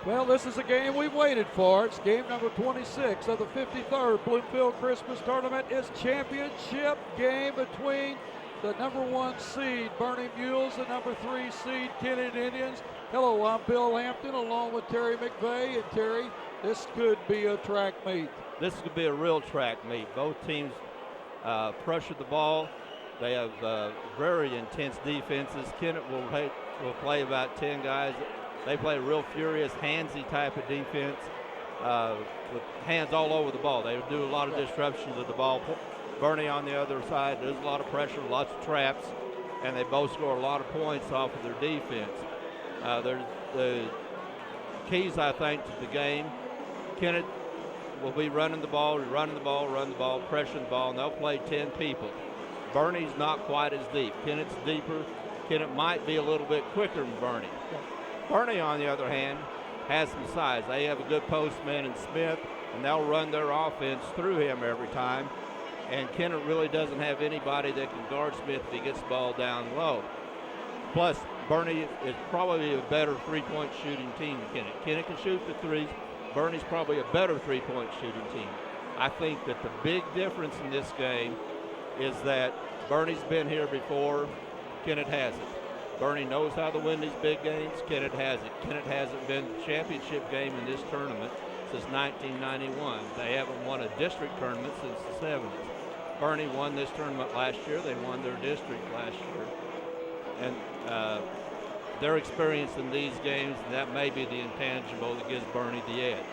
Well, this is a game we've waited for. It's game number 26 of the 53rd Bloomfield Christmas Tournament. It's championship game between the number 1 seed, Bernie Mules, the number 3 seed, Kennett Indians. Hello, I'm Bill Hampton along with Terry McVeigh. And Terry, this could be a track meet. This could be a real track meet. Both teams pressure the ball. They have very intense defenses. Kennett will play about 10 guys. They play a real furious, handsy type of defense with hands all over the ball. They do a lot of disruption to the ball. Bernie on the other side, there's a lot of pressure, lots of traps, and they both score a lot of points off of their defense. There's the keys, I think, to the game. Kennett will be running the ball, pressuring the ball, and they'll play 10 people. Bernie's not quite as deep. Kennett's deeper. Kennett might be a little bit quicker than Bernie. Bernie, on the other hand, has some size. They have a good postman in Smith, and they'll run their offense through him every time. And Kennett really doesn't have anybody that can guard Smith if he gets the ball down low. Plus, Bernie is probably a better three-point shooting team than Kennett. Kennett can shoot the threes. Bernie's probably a better three-point shooting team. I think that the big difference in this game is that Bernie's been here before, Kennett hasn't. Bernie knows how to win these big games. Kennett hasn't. Kennett hasn't been the championship game in this tournament since 1991. They haven't won a district tournament since the 70s. Bernie won this tournament last year. They won their district last year. And their experience in these games, that may be the intangible that gives Bernie the edge.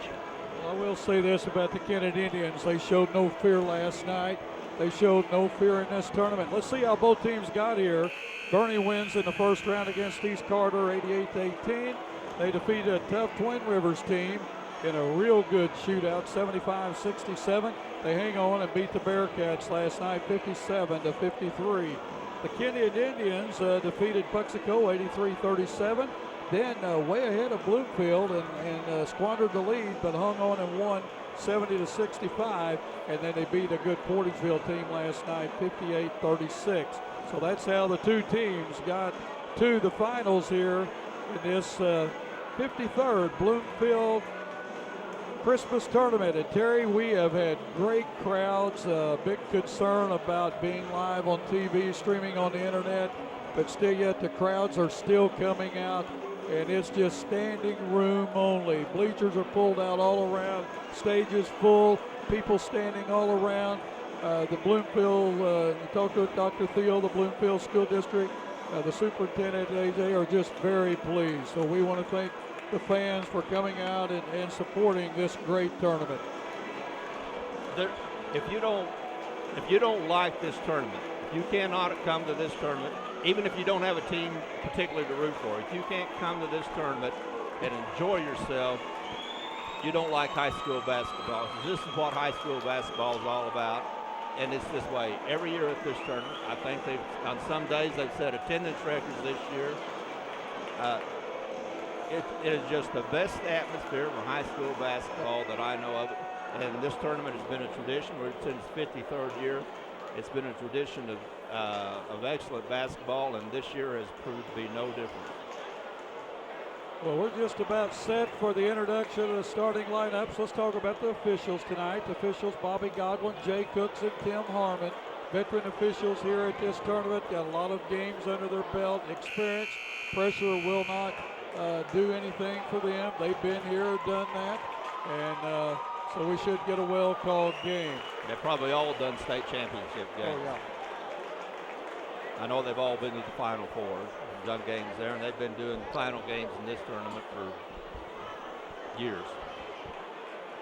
Well, I will say this about the Kennett Indians. They showed no fear last night. They showed no fear in this tournament. Let's see how both teams got here. Bernie wins in the first round against East Carter, 88-18. They defeated a tough Twin Rivers team in a real good shootout, 75-67. They hang on and beat the Bearcats last night, 57-53. The Kennett Indians defeated Puxico, 83-37. Then way ahead of Bloomfield and squandered the lead, but hung on and won 70-65, and then they beat a good Portisville team last night, 58-36. So that's how the two teams got to the finals here in this 53rd Bloomfield Christmas Tournament. And Terry, we have had great crowds, big concern about being live on TV, streaming on the internet, but still yet the crowds are still coming out, and it's just standing room only. Bleachers are pulled out all around, stages full, people standing all around. The Bloomfield, talked to Dr. Theo, the Bloomfield School District, the superintendent, they are just very pleased. So we want to thank the fans for coming out and supporting this great tournament. If you don't like this tournament, if you cannot come to this tournament, even if you don't have a team particularly to root for, if you can't come to this tournament and enjoy yourself, you don't like high school basketball. This is what high school basketball is all about, and it's this way every year at this tournament. I think on some days they've set attendance records this year. It is just the best atmosphere for high school basketball that I know of. And this tournament has been a tradition. We're in its 53rd year. It's been a tradition of excellent basketball, and this year has proved to be no different. Well, we're just about set for the introduction of the starting lineups. Let's talk about the officials tonight. The officials, Bobby Godwin, Jay Cooks, and Tim Harmon. Veteran officials here at this tournament. Got a lot of games under their belt. Experience, pressure will not do anything for them. They've been here, done that. And so we should get a well-called game. They've probably all done state championship games. Oh, yeah. I know they've all been to the Final Four, done games there, and they've been doing final games in this tournament for years.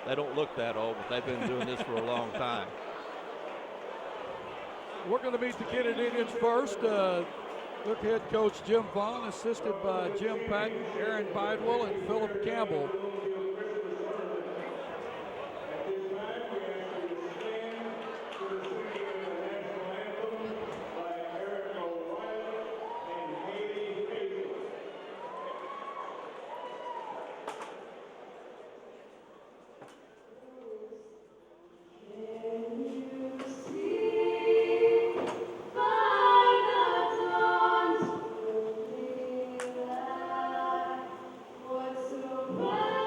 They don't look that old, but they've been doing this for a long time. We're going to meet the Kennett Indians first. Look, head coach Jim Vaughn, assisted by Jim Patton, Aaron Bidwell, and Philip Campbell. What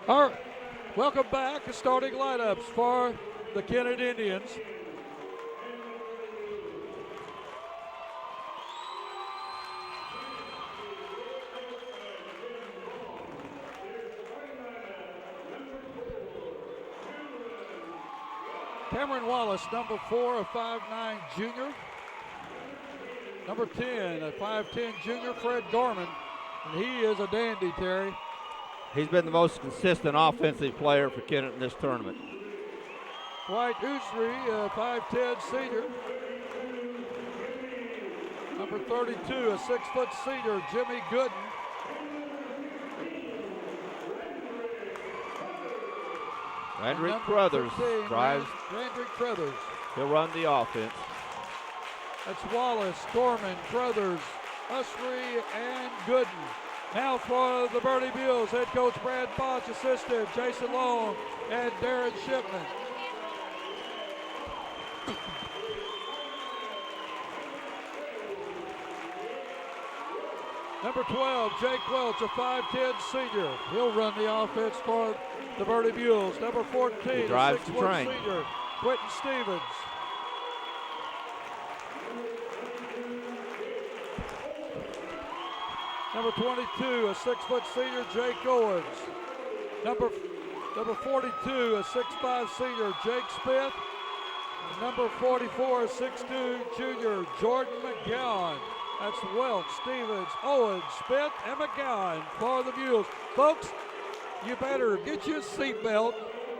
All right, welcome back. The starting lineups for the Kennett Indians. Cameron Wallace, number 4, a 5'9" junior. Number 10, a 5'10" junior, Fred Gorman. And he is a dandy, Terry. He's been the most consistent offensive player for Kennett in this tournament. Dwight Usry, a 5'10" senior. Number 32, a 6-foot senior, Jimmy Gooden. Landry Crothers 15, drives. Landry Crothers. He'll run the offense. That's Wallace, Gorman, Crothers, Usry, and Gooden. Now for the Bernie Mules, head coach Brad Botch, assistant Jason Long, and Darren Shipman. Number 12, Jake Welch, a 5'10" senior. He'll run the offense for the Bernie Mules. Number 14, a 6'1" senior, Quentin Stevens. Number 22, a 6-foot senior, Jake Owens. Number 42, a 6'5" senior, Jake Smith. Number 44, a 6'2" junior, Jordan McGowan. That's Welch, Stevens, Owens, Smith, and McGowan for the Mules. Folks, you better get your seatbelt,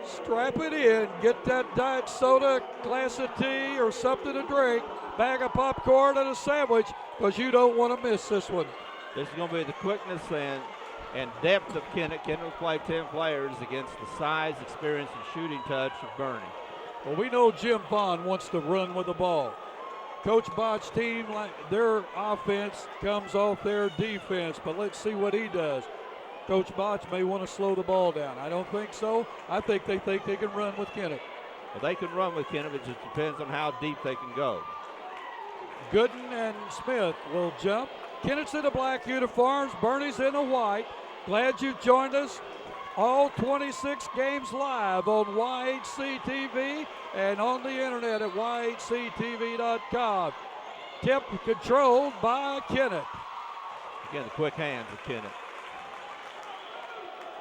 strap it in, get that diet soda, glass of tea, or something to drink, bag of popcorn, and a sandwich, because you don't want to miss this one. This is going to be the quickness and depth of Kennett. Kennett will play 10 players against the size, experience, and shooting touch of Bernie. Well, we know Jim Vaughn wants to run with the ball. Coach Botch's team, their offense comes off their defense, but let's see what he does. Coach Botch may want to slow the ball down. I don't think so. I think they can run with Kennett. Well, they can run with Kennett. It just depends on how deep they can go. Gooden and Smith will jump. Kennett's in the black uniforms. Bernie's in the white. Glad you joined us. All 26 games live on YHC TV and on the internet at yhctv.com. Tip controlled by Kennett. Again, the quick hands of Kennett.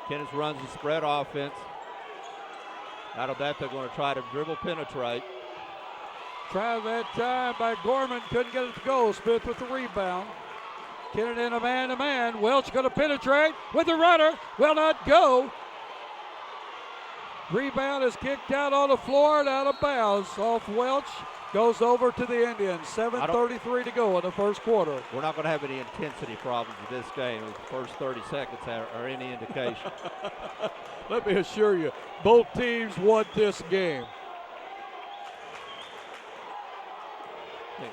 Kennett runs the spread offense. Out of that, they're going to try to dribble penetrate. Try that time by Gorman. Couldn't get it to go. Smith with the rebound. Kennett in a man-to-man. Welch going to penetrate with the runner. Will not go. Rebound is kicked out on the floor and out of bounds. Off Welch. Goes over to the Indians. 7:33 to go in the first quarter. We're not going to have any intensity problems with this game. The first 30 seconds are any indication. Let me assure you, both teams want this game.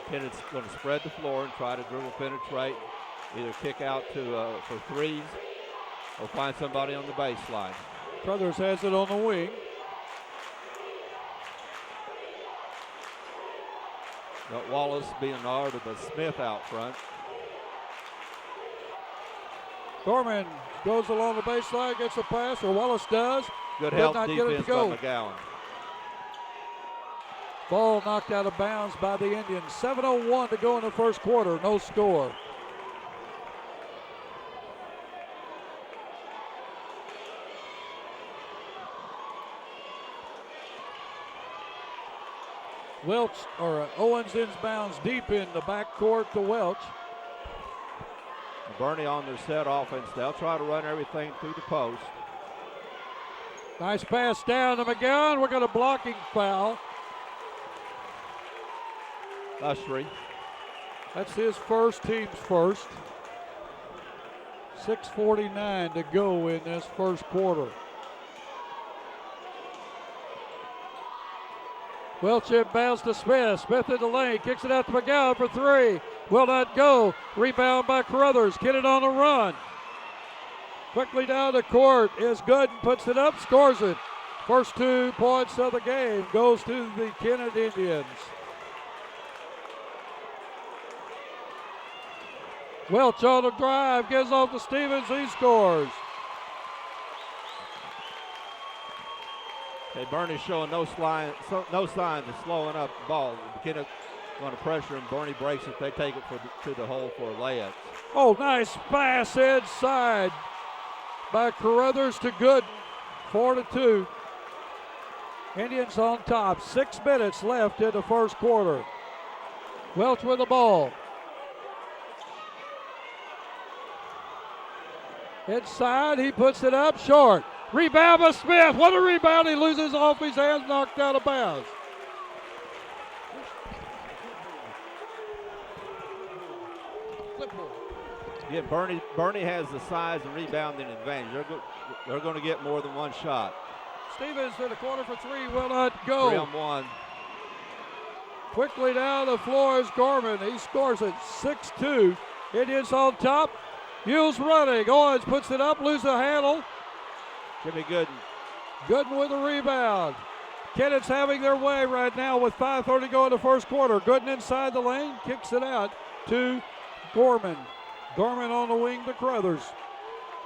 Kennett's going to spread the floor and try to dribble penetrate, either kick out to for threes or find somebody on the baseline. Crothers has it on the wing. Got Wallace being guarded by Smith out front. Gorman goes along the baseline, gets a pass, or Wallace does. Good Did help not get it to defense go. by McGowan. Ball knocked out of bounds by the Indians. 7:01 to go in the first quarter. No score. Owens inbounds deep in the backcourt to Welch. Bernie on their set offense. They'll try to run everything through the post. Nice pass down to McGowan. We're going to blocking foul. Usry. That's his first, team's first. 6:49 to go in this first quarter. Welch inbounds to Smith. Smith in the lane, kicks it out to McGowan for three. Will not go. Rebound by Crothers. Kennett on the run. Quickly down the court is Gooden. Puts it up, scores it. First 2 points of the game goes to the Kennett Indians. Welch on the drive, gives off to Stevens, he scores. Okay, Bernie's showing no signs of slowing up the ball. Kennett going to pressure him. Bernie breaks it. They take it to the hole for a layup. Oh, nice pass inside by Carruthers to Gooden. 4-2. Indians on top. 6 minutes left in the first quarter. Welch with the ball. Inside, he puts it up short. Rebound by Smith. What a rebound. He loses off his hands, knocked out of bounds. Yeah, Bernie has the size and rebounding advantage. They're going to get more than one shot. Stevens to the corner for 3, will not go. 3-on-1. Quickly down the floor is Gorman. He scores it 6-2. Indians on top. Hughes running. Owens puts it up, loses the handle. Jimmy Gooden. Gooden with the rebound. Kennett's having their way right now with 5:30 to go in the first quarter. Gooden inside the lane, kicks it out to Gorman. Gorman on the wing to Carruthers.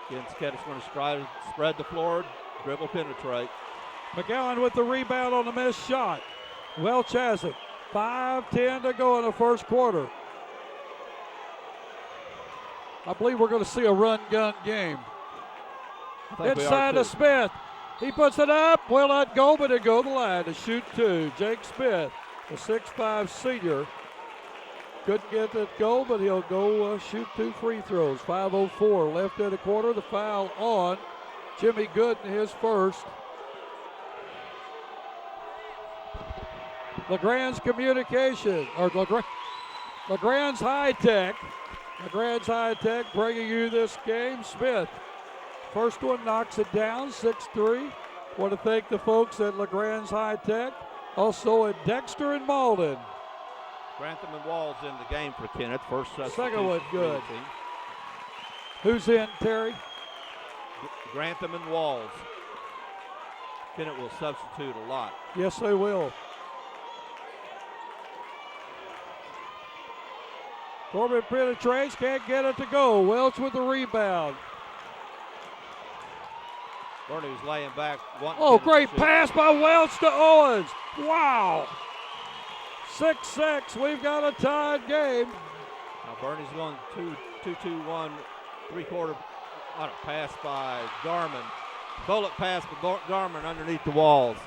Again, Kennett's going to spread the floor, dribble, penetrate. McGowan with the rebound on the missed shot. Welch has it. 5:10 to go in the first quarter. I believe we're going to see a run-gun game. Inside to Smith. He puts it up. Will not go, but it go the line to shoot 2. Jake Smith, the 6'5 senior. Couldn't get that goal, but he'll go shoot 2 free throws. 5:04 left in the quarter. The foul on Jimmy Gooden, his first. LeGrand's Communication, or LeGrand's High Tech. LeGrand's High Tech bringing you this game. Smith, first one knocks it down, 6-3. Want to thank the folks at LeGrand's High Tech. Also at Dexter and Malden. Grantham and Walls in the game for Kennett. First second one good. Who's in, Terry? Grantham and Walls. Kennett will substitute a lot. Yes, they will. Corbin penetrates, can't get it to go. Welch with the rebound. Bernie was laying back. Oh, great pass by Welch to Owens. Wow. 6-6. We've got a tied game. Now Bernie's going 2-2-1, 3/4 on a pass by Garman. Bullet pass by Garman underneath the walls.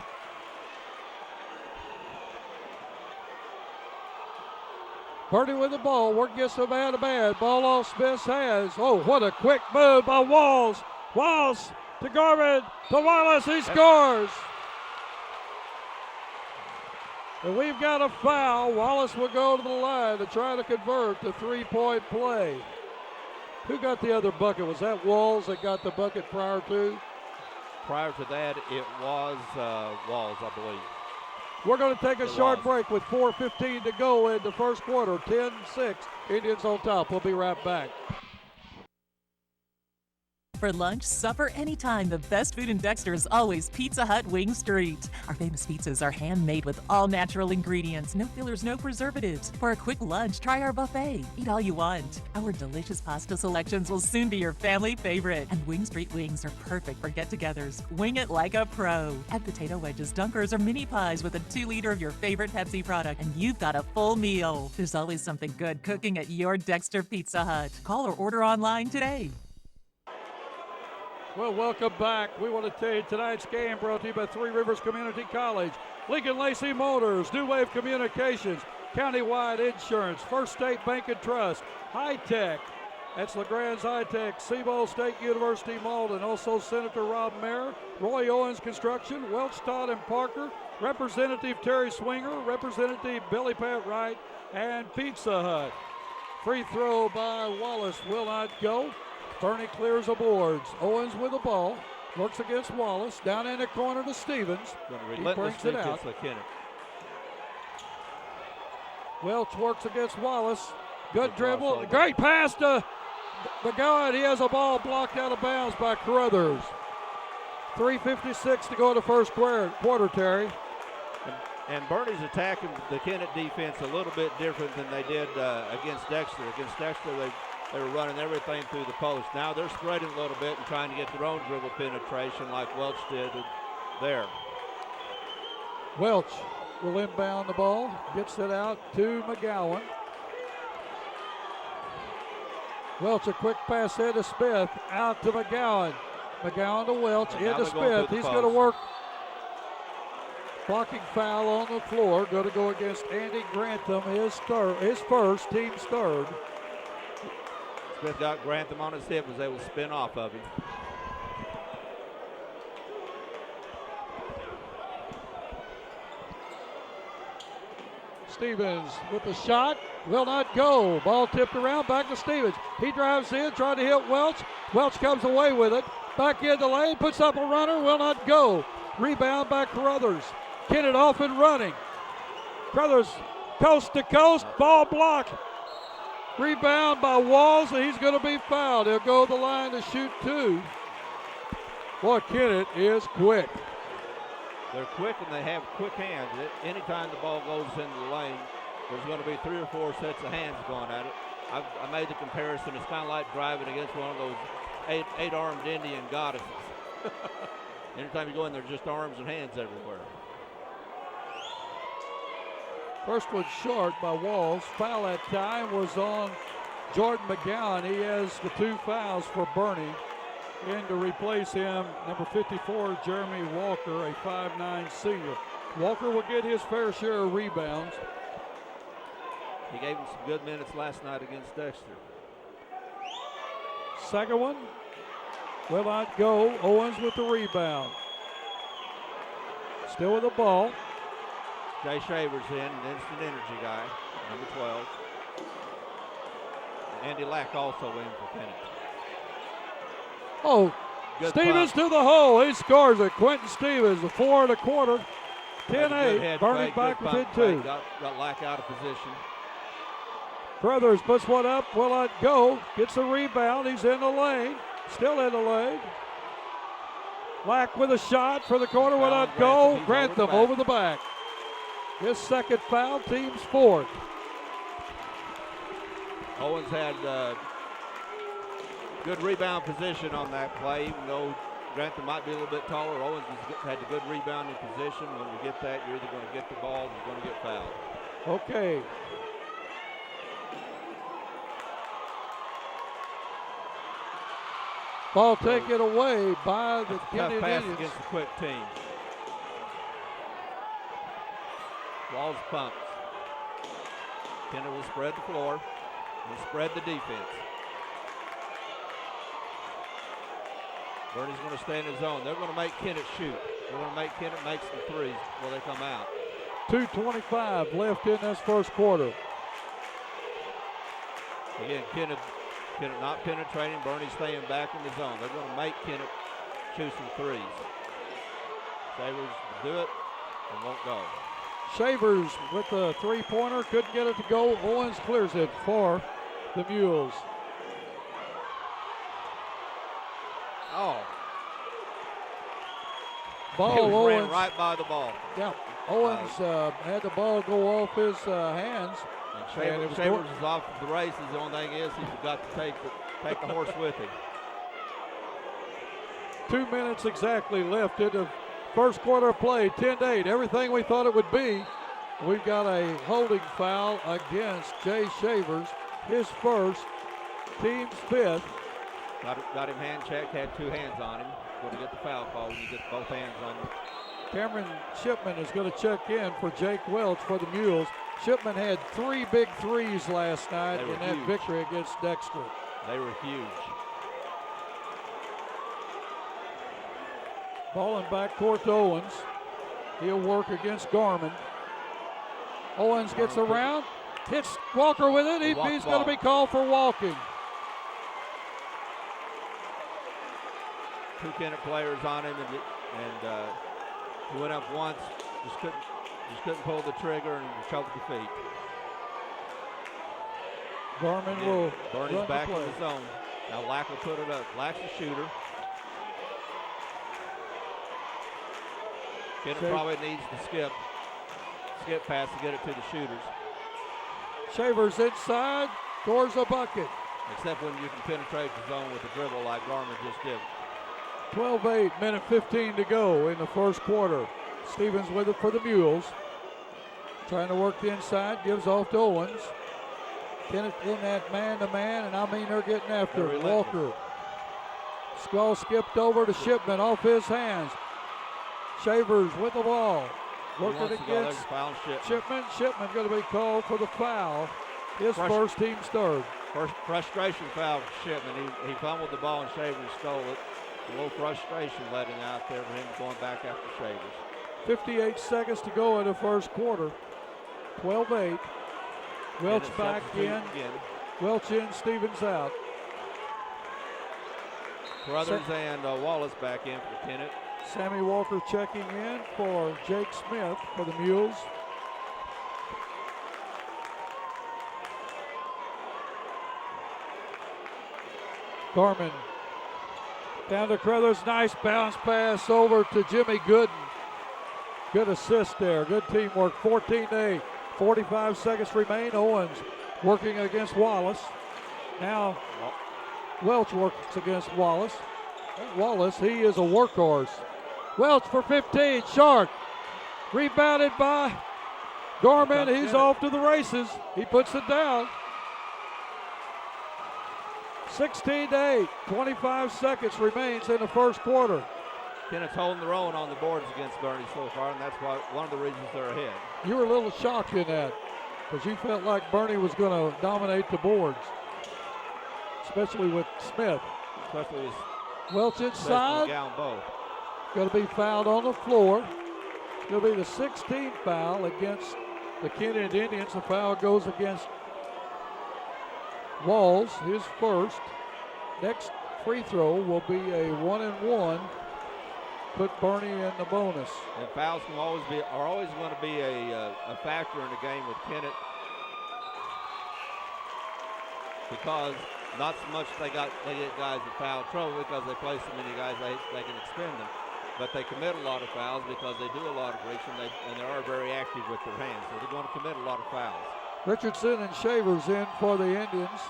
Purdy with the ball, work gets a man-to-man. Ball off Smith's hands. Oh, what a quick move by Walls. Walls to Garman, to Wallace, he scores. And we've got a foul. Wallace will go to the line to try to convert the 3-point play. Who got the other bucket? Was that Walls that got the bucket prior to? Prior to that, it was Walls, I believe. We're going to take a short break with 4:15 to go in the first quarter. 10-6. Indians on top. We'll be right back. For lunch, supper, anytime, the best food in Dexter is always Pizza Hut Wing Street. Our famous pizzas are handmade with all natural ingredients, no fillers, no preservatives. For a quick lunch, try our buffet. Eat all you want. Our delicious pasta selections will soon be your family favorite. And Wing Street wings are perfect for get-togethers. Wing it like a pro. Add potato wedges, dunkers, or mini pies with a 2-liter of your favorite Pepsi product, and you've got a full meal. There's always something good cooking at your Dexter Pizza Hut. Call or order online today. Well, welcome back. We want to tell you tonight's game brought to you by Three Rivers Community College, Lincoln Lacey Motors, New Wave Communications, Countywide Insurance, First State Bank and Trust, High Tech. That's LeGrand's High Tech, Seabold State University Malden, also Senator Rob Mayer, Roy Owens Construction, Welch, Todd and Parker, Representative Terry Swinger, Representative Billy Pat Wright, and Pizza Hut. Free throw by Wallace will not go. Bernie clears the boards. Owens with the ball. Works against Wallace. Down in the corner to Stevens. He brings it out. Welch works against Wallace. Good dribble. Great pass to McGowan. He has a ball blocked out of bounds by Carruthers. 3:56 to go in the first quarter, Terry. And Bernie's attacking the Kennett defense a little bit different than they did against Dexter. Against Dexter, they were running everything through the post. Now they're spreading a little bit and trying to get their own dribble penetration like Welch did there. Welch will inbound the ball, gets it out to McGowan. Welch, a quick pass into Smith, out to McGowan. McGowan to Welch, into Smith. He's going to work. Blocking foul on the floor, going to go against Andy Grantham, his first, team's third. Smith got Grantham on his hip, was able to spin off of him. Stevens with the shot, will not go. Ball tipped around, back to Stevens. He drives in, trying to hit Welch. Welch comes away with it. Back in the lane, puts up a runner, will not go. Rebound by Carruthers. Kennett off and running. Carruthers coast to coast, ball blocked. Rebound by Walls, and he's going to be fouled. He'll go to the line to shoot two. Boy, Kennett is quick. They're quick and they have quick hands. Anytime the ball goes into the lane, there's going to be 3 or 4 sets of hands going at it. I made the comparison. It's kind of like driving against one of those eight-armed Indian goddesses. Anytime you go in, there's just arms and hands everywhere. First one short by Walls. Foul that time was on Jordan McGowan. He has the 2 fouls for Bernie. In to replace him, number 54, Jeremy Walker, a 5'9" senior. Walker will get his fair share of rebounds. He gave him some good minutes last night against Dexter. Second one will not go. Owens with the rebound. Still with the ball. Jay Shaver's in, an instant energy guy, number 12. Andy Lack also in for Kennett. Oh, Good Stevens pump. to the hole. He scores it. Quentin Stevens, the 4 1/4. 10-8. Bernie back within 2. Got Lack out of position. Brothers puts one up, will not go. Gets the rebound. He's in the lane. Still in the lane. Lack with a shot for the corner, will not go. Grantham over the back. His second foul, team's 4th. Owens had good rebound position on that play, even though Grantham might be a little bit taller. Owens had a good rebounding position. When you get that, you're either going to get the ball or you're going to get fouled. Okay. Ball taken away by the Kennett Tough pass Indians. against a quick team. Walls pumps. Kennett will spread the floor and spread the defense. Bernie's going to stay in his zone. They're going to make Kennett shoot. They're going to make Kennett make some threes before they come out. 2:25 left in this first quarter. Again, Kennett not penetrating. Bernie staying back in the zone. They're going to make Kennett shoot some threes. Shavers do it and won't go. Shavers with the 3-pointer, couldn't get it to go. Owens clears it for the Mules. Oh. Ball Owens Owens. ran right by the ball. Yeah, Owens had the ball go off his hands. And Shavers is off the races. The only thing is he forgot to take the horse with him. 2 minutes exactly left in the first quarter of play. 10-8. Everything we thought it would be. We've got a holding foul against Jay Shavers. His first, team's 5th. Got him hand checked, had 2 hands on him. Going to get the foul call when you get both hands on him. Cameron Shipman is going to check in for Jake Welch for the Mules. Shipman had 3 big threes last night in that victory against Dexter. They were huge. Ball in backcourt to Owens. He'll work against Garmin. Owens gets around, hits Walker with it. He's going to be called for walking. 2 Kennett players on him, and he went up once, just couldn't pull the trigger and choked the feet. Garmin will Bernie's back in the zone. Now Lack will put it up. Lack's the shooter. Kennett probably needs to skip pass to get it to the shooters. Shavers inside, scores a bucket. Except when you can penetrate the zone with a dribble like Garmin just did. 12-8, minute 15 to go in the first quarter. Stevens with it for the Mules. Trying to work the inside, gives off to Owens. Kennett in that man-to-man, and I mean they're getting after it. Walker. Skull skipped over to Shipman off his hands. Shavers with the ball. Working against Shipman. Shipman going to be called for the foul. His first, team's third. First frustration foul for Shipman. He fumbled the ball and Shavers stole it. A little frustration letting out there for him going back after Shavers. 58 seconds to go in the first quarter. 12-8. Welch back in. Welch in, Stevens out. Brothers and Wallace back in for Kennett. Sammy Walker checking in for Jake Smith for the Mules. Garman down to Crothers. Nice bounce pass over to Jimmy Gooden. Good assist there. Good teamwork. 14-8. 45 seconds remain. Owens working against Wallace. Now Welch works against Wallace. Wallace, he is a workhorse. Welch for 15, short. Rebounded by Gorman. He's off to the races. He puts it down. 16-8, 25 seconds remains in the first quarter. Kennett's holding their own on the boards against Bernie so far, and that's why one of the reasons they're ahead. You were a little shocked in that because you felt like Bernie was going to dominate the boards, especially with Smith. Especially with Welch inside. Going to be fouled on the floor. It's going to be the 16th foul against the Kennett Indians. The foul goes against Walls, his first. Next free throw will be a 1-and-1. Put Bernie in the bonus. And fouls are always going to be a factor in the game with Kennett, because not so much they get guys in foul trouble because they play so many guys they can expend them, but they commit a lot of fouls because they do a lot of reaching and they are very active with their hands, so they're going to commit a lot of fouls. Richardson and Shavers in for the Indians.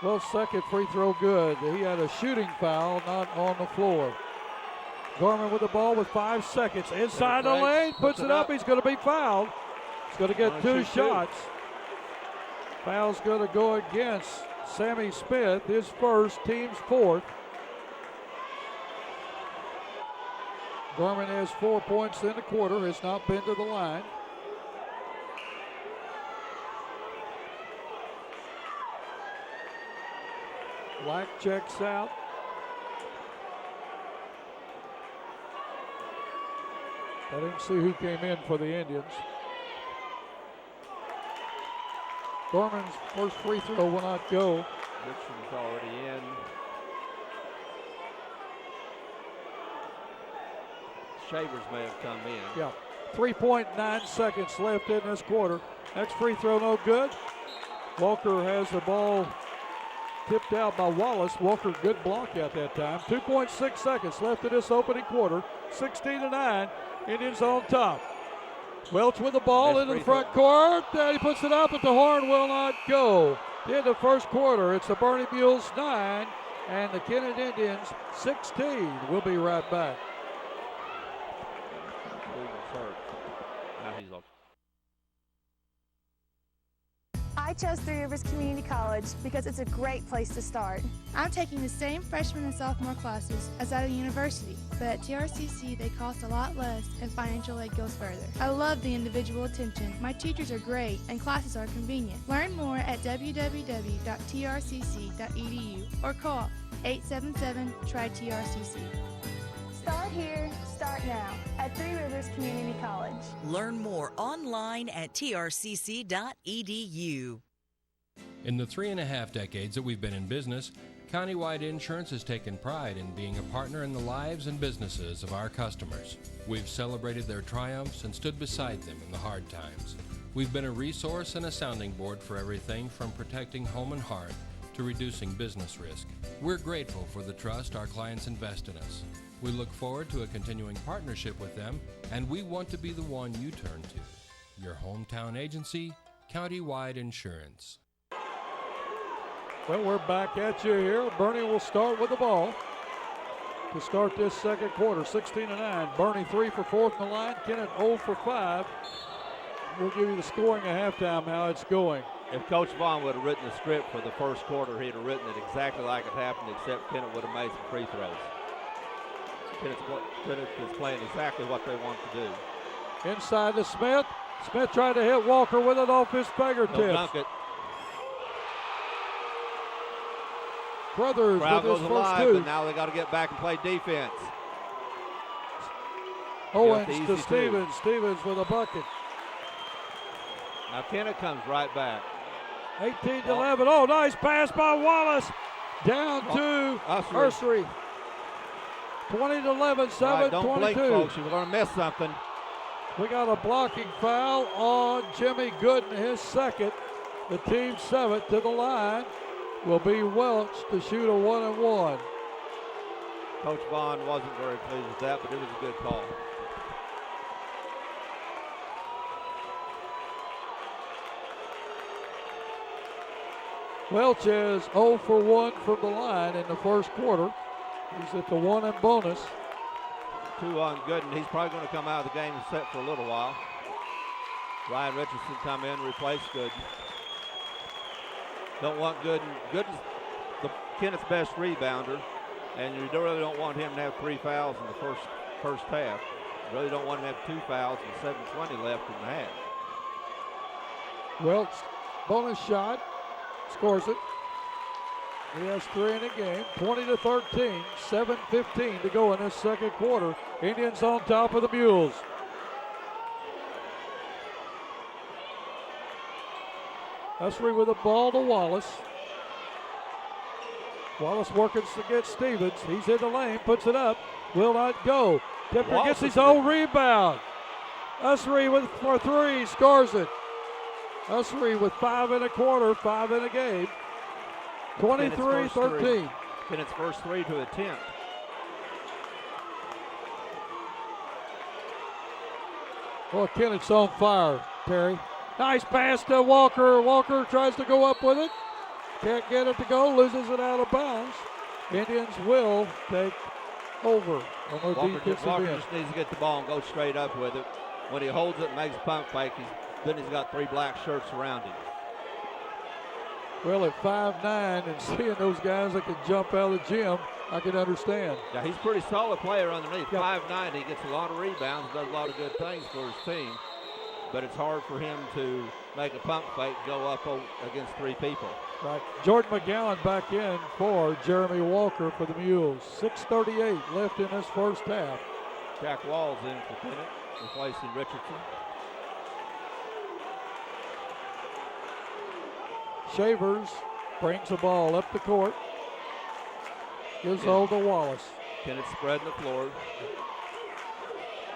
Well, second free throw good. He had a shooting foul, not on the floor. Gorman with the ball with 5 seconds. Inside the lane, puts it up. He's going to be fouled. He's going to get two shots. Foul's going to go against Sammy Smith, his first, team's fourth. Gorman has 4 points in the quarter, has not been to the line. Black checks out. I didn't see who came in for the Indians. Gorman's first free throw will not go. Richardson's already in. Shavers may have come in. Yeah. 3.9 seconds left in this quarter. Next free throw no good. Walker has the ball tipped out by Wallace. Walker, good block at that time. 2.6 seconds left in this opening quarter. 16-9. Indians on top. Welch with the ball into the front court. He puts it up, but the horn will not go. In the first quarter, it's the Bernie Mules 9 and the Kennett Indians 16. We'll be right back. Now he's off. I chose Three Rivers Community College because it's a great place to start. I'm taking the same freshman and sophomore classes as at a university, but at TRCC they cost a lot less and financial aid goes further. I love the individual attention. My teachers are great and classes are convenient. Learn more at www.trcc.edu or call 877-TRY-TRCC. Start here, start now at Three Rivers Community College. Learn more online at trcc.edu. In the 3.5 decades that we've been in business, Countywide Insurance has taken pride in being a partner in the lives and businesses of our customers. We've celebrated their triumphs and stood beside them in the hard times. We've been a resource and a sounding board for everything from protecting home and heart to reducing business risk. We're grateful for the trust our clients invest in us. We look forward to a continuing partnership with them, and we want to be the one you turn to. Your hometown agency, Countywide Insurance. Well, we're back at you here. Bernie will start with the ball. to start this second quarter, 16-9. Bernie 3 for 4 from the line. Kennett 0 for 5. We'll give you the scoring at halftime, how it's going. If Coach Vaughn would have written the script for the first quarter, he'd have written it exactly like it happened, except Kennett would have made some free throws. Kennett is playing exactly what they want to do. Inside to Smith. Smith tried to hit Walker with it off his fingertips. He'll dunk it. Crothers Crowd with his goes first alive, two. but now they got to get back and play defense. Owens easy to two. Stevens. Stevens with a bucket. Now Kennett comes right back. 18-11. Oh, nice pass by Wallace. Down to Ursery. 20-11, 7-22. Right, don't blink, folks. You're going to miss something. We got a blocking foul on Jimmy Gooden, his second. The team 7th to the line will be Welch to shoot a 1-and-1. Coach Vaughn wasn't very pleased with that, but it was a good call. Welch is 0 for 1 from the line in the first quarter. He's at the 1 and bonus. 2 on Gooden. He's probably going to come out of the game and set for a little while. Ryan Richardson come in, replace Gooden. Don't want Gooden. Gooden's Kennett's best rebounder, and you really don't want him to have 3 fouls in the first half. You really don't want him to have 2 fouls and 7:20 left in the half. Welch, bonus shot, scores it. He has 3 in the game, 20-13, 7:15 to go in this second quarter. Indians on top of the Mules. Usry with the ball to Wallace. Wallace working against Stevens. He's in the lane, puts it up, will not go. Tipper gets his own rebound. Usry for 3, scores it. Usry with 5 in a quarter, 5 in a game. 23-13. Kennett's first 3 to attempt. Well, Kennett's on fire, Terry. Nice pass to Walker. Walker tries to go up with it. Can't get it to go, loses it out of bounds. Indians will take over on their defensive Walker end. just needs to get the ball and go straight up with it. When he holds it and makes a pump fake, then he's got 3 black shirts around him. Well, at 5'9" and seeing those guys that can jump out of the gym, I can understand. Yeah, he's a pretty solid player underneath. Yep. 5'9", he gets a lot of rebounds, does a lot of good things for his team. But it's hard for him to make a pump fake, go up against 3 people. Right. Jordan McGowan back in for Jeremy Walker for the Mules. 6:38 left in this first half. Jack Wall's in for Kennett, replacing Richardson. Shavers brings the ball up the court. Gives hold to Wallace. Kennett spreading the floor.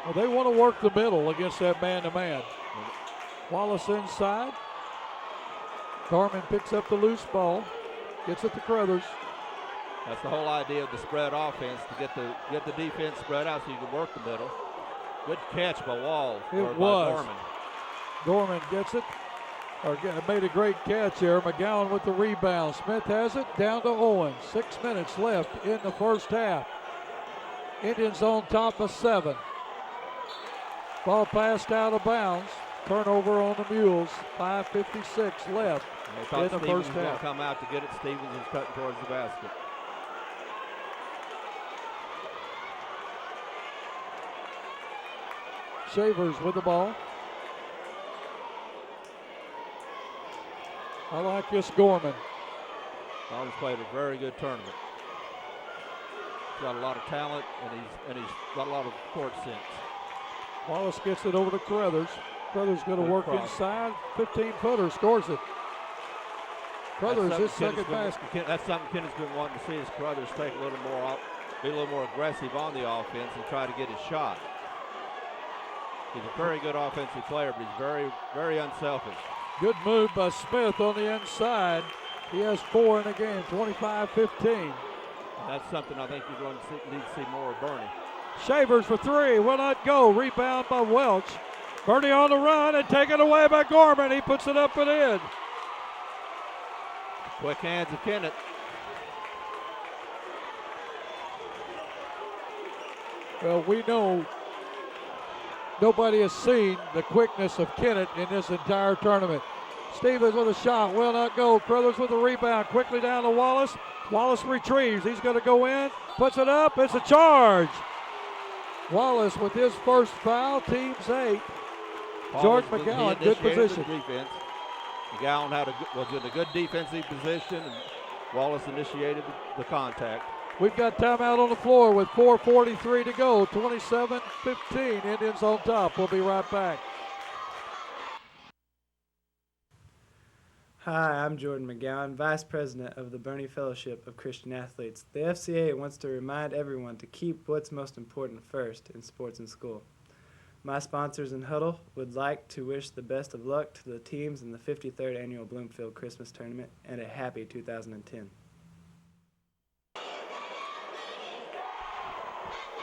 Well, they want to work the middle against that man-to-man. Wallace inside. Garmin picks up the loose ball. Gets it to Crothers. That's the whole idea of the spread offense, to get the defense spread out so you can work the middle. Good catch by Walls. It was. By Gorman. Gorman gets it. Made a great catch there. McGowan with the rebound. Smith has it down to Owens. 6 minutes left in the first half. Indians on top of 7. Ball passed out of bounds. Turnover on the Mules. 5:56 left in the Stevens first was half. come out to get it. Stevens is cutting towards the basket. Shavers with the ball. I like this Gorman. Wallace played a very good tournament. He's got a lot of talent, and he's got a lot of court sense. Wallace gets it over to Crothers. Crothers going to Good work cross. inside. 15-footer, scores it. Crothers, his second basket. That's something Kennett's been wanting to see, is Crothers take a little more up, be a little more aggressive on the offense and try to get his shot. He's a very good offensive player, but he's very, very unselfish. Good move by Smith on the inside. He has 4 in the game, 25-15. That's something I think you're going to need to see more of Bernie. Shavers for 3, will not go. Rebound by Welch. Bernie on the run and taken away by Gorman. He puts it up and in. Quick hands of Kennett. Well, we know nobody has seen the quickness of Kennett in this entire tournament. Stevens with a shot, will not go. Crothers with a rebound, quickly down to Wallace. Wallace retrieves, he's going to go in, puts it up, it's a charge. Wallace with his first foul, team's 8. George McGowan, good position. Defense. McGowan was in a good defensive position, and Wallace initiated the contact. We've got timeout on the floor with 4:43 to go, 27-15, Indians on top. We'll be right back. Hi, I'm Jordan McGowan, Vice President of the Bernie Fellowship of Christian Athletes. The FCA wants to remind everyone to keep what's most important first in sports and school. My sponsors in Huddle would like to wish the best of luck to the teams in the 53rd Annual Bloomfield Christmas Tournament and a happy 2010.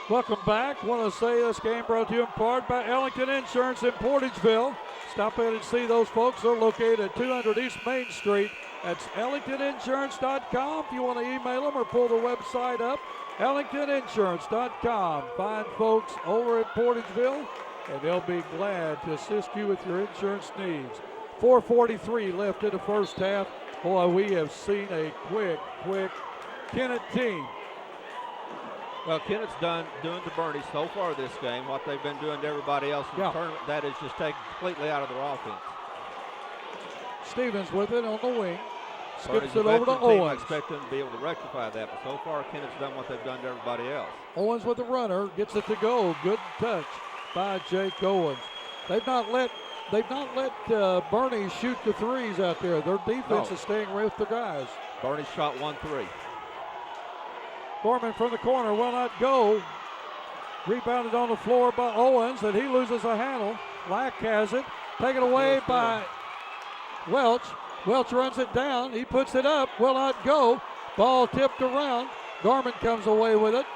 Welcome back. Want to say this game brought to you in part by Ellington Insurance in Portageville. Stop in and see those folks. They're located at 200 East Main Street. That's ellingtoninsurance.com if you want to email them or pull the website up. ellingtoninsurance.com. Find folks over at Portageville, and they'll be glad to assist you with your insurance needs. 4:43 left in the first half. Boy, we have seen a quick Kennett team. Well, Kennett's doing to Bernie so far this game what they've been doing to everybody else in the tournament. That is just taken completely out of their offense. Stevens with it on the wing. Skips Bernie's it over to team. I Owens. expect them to be able to rectify that, but so far Kennett's done what they've done to everybody else. Owens with the runner, gets it to go. Good touch by Jake Owens. They've not let Bernie shoot the threes out there. Their defense is staying with the guys. Bernie shot 1 3. Gorman from the corner will not go. Rebounded on the floor by Owens, and he loses a handle. Lack has it. Taken away by Welch. Welch runs it down. He puts it up. Will not go. Ball tipped around. Gorman comes away with it.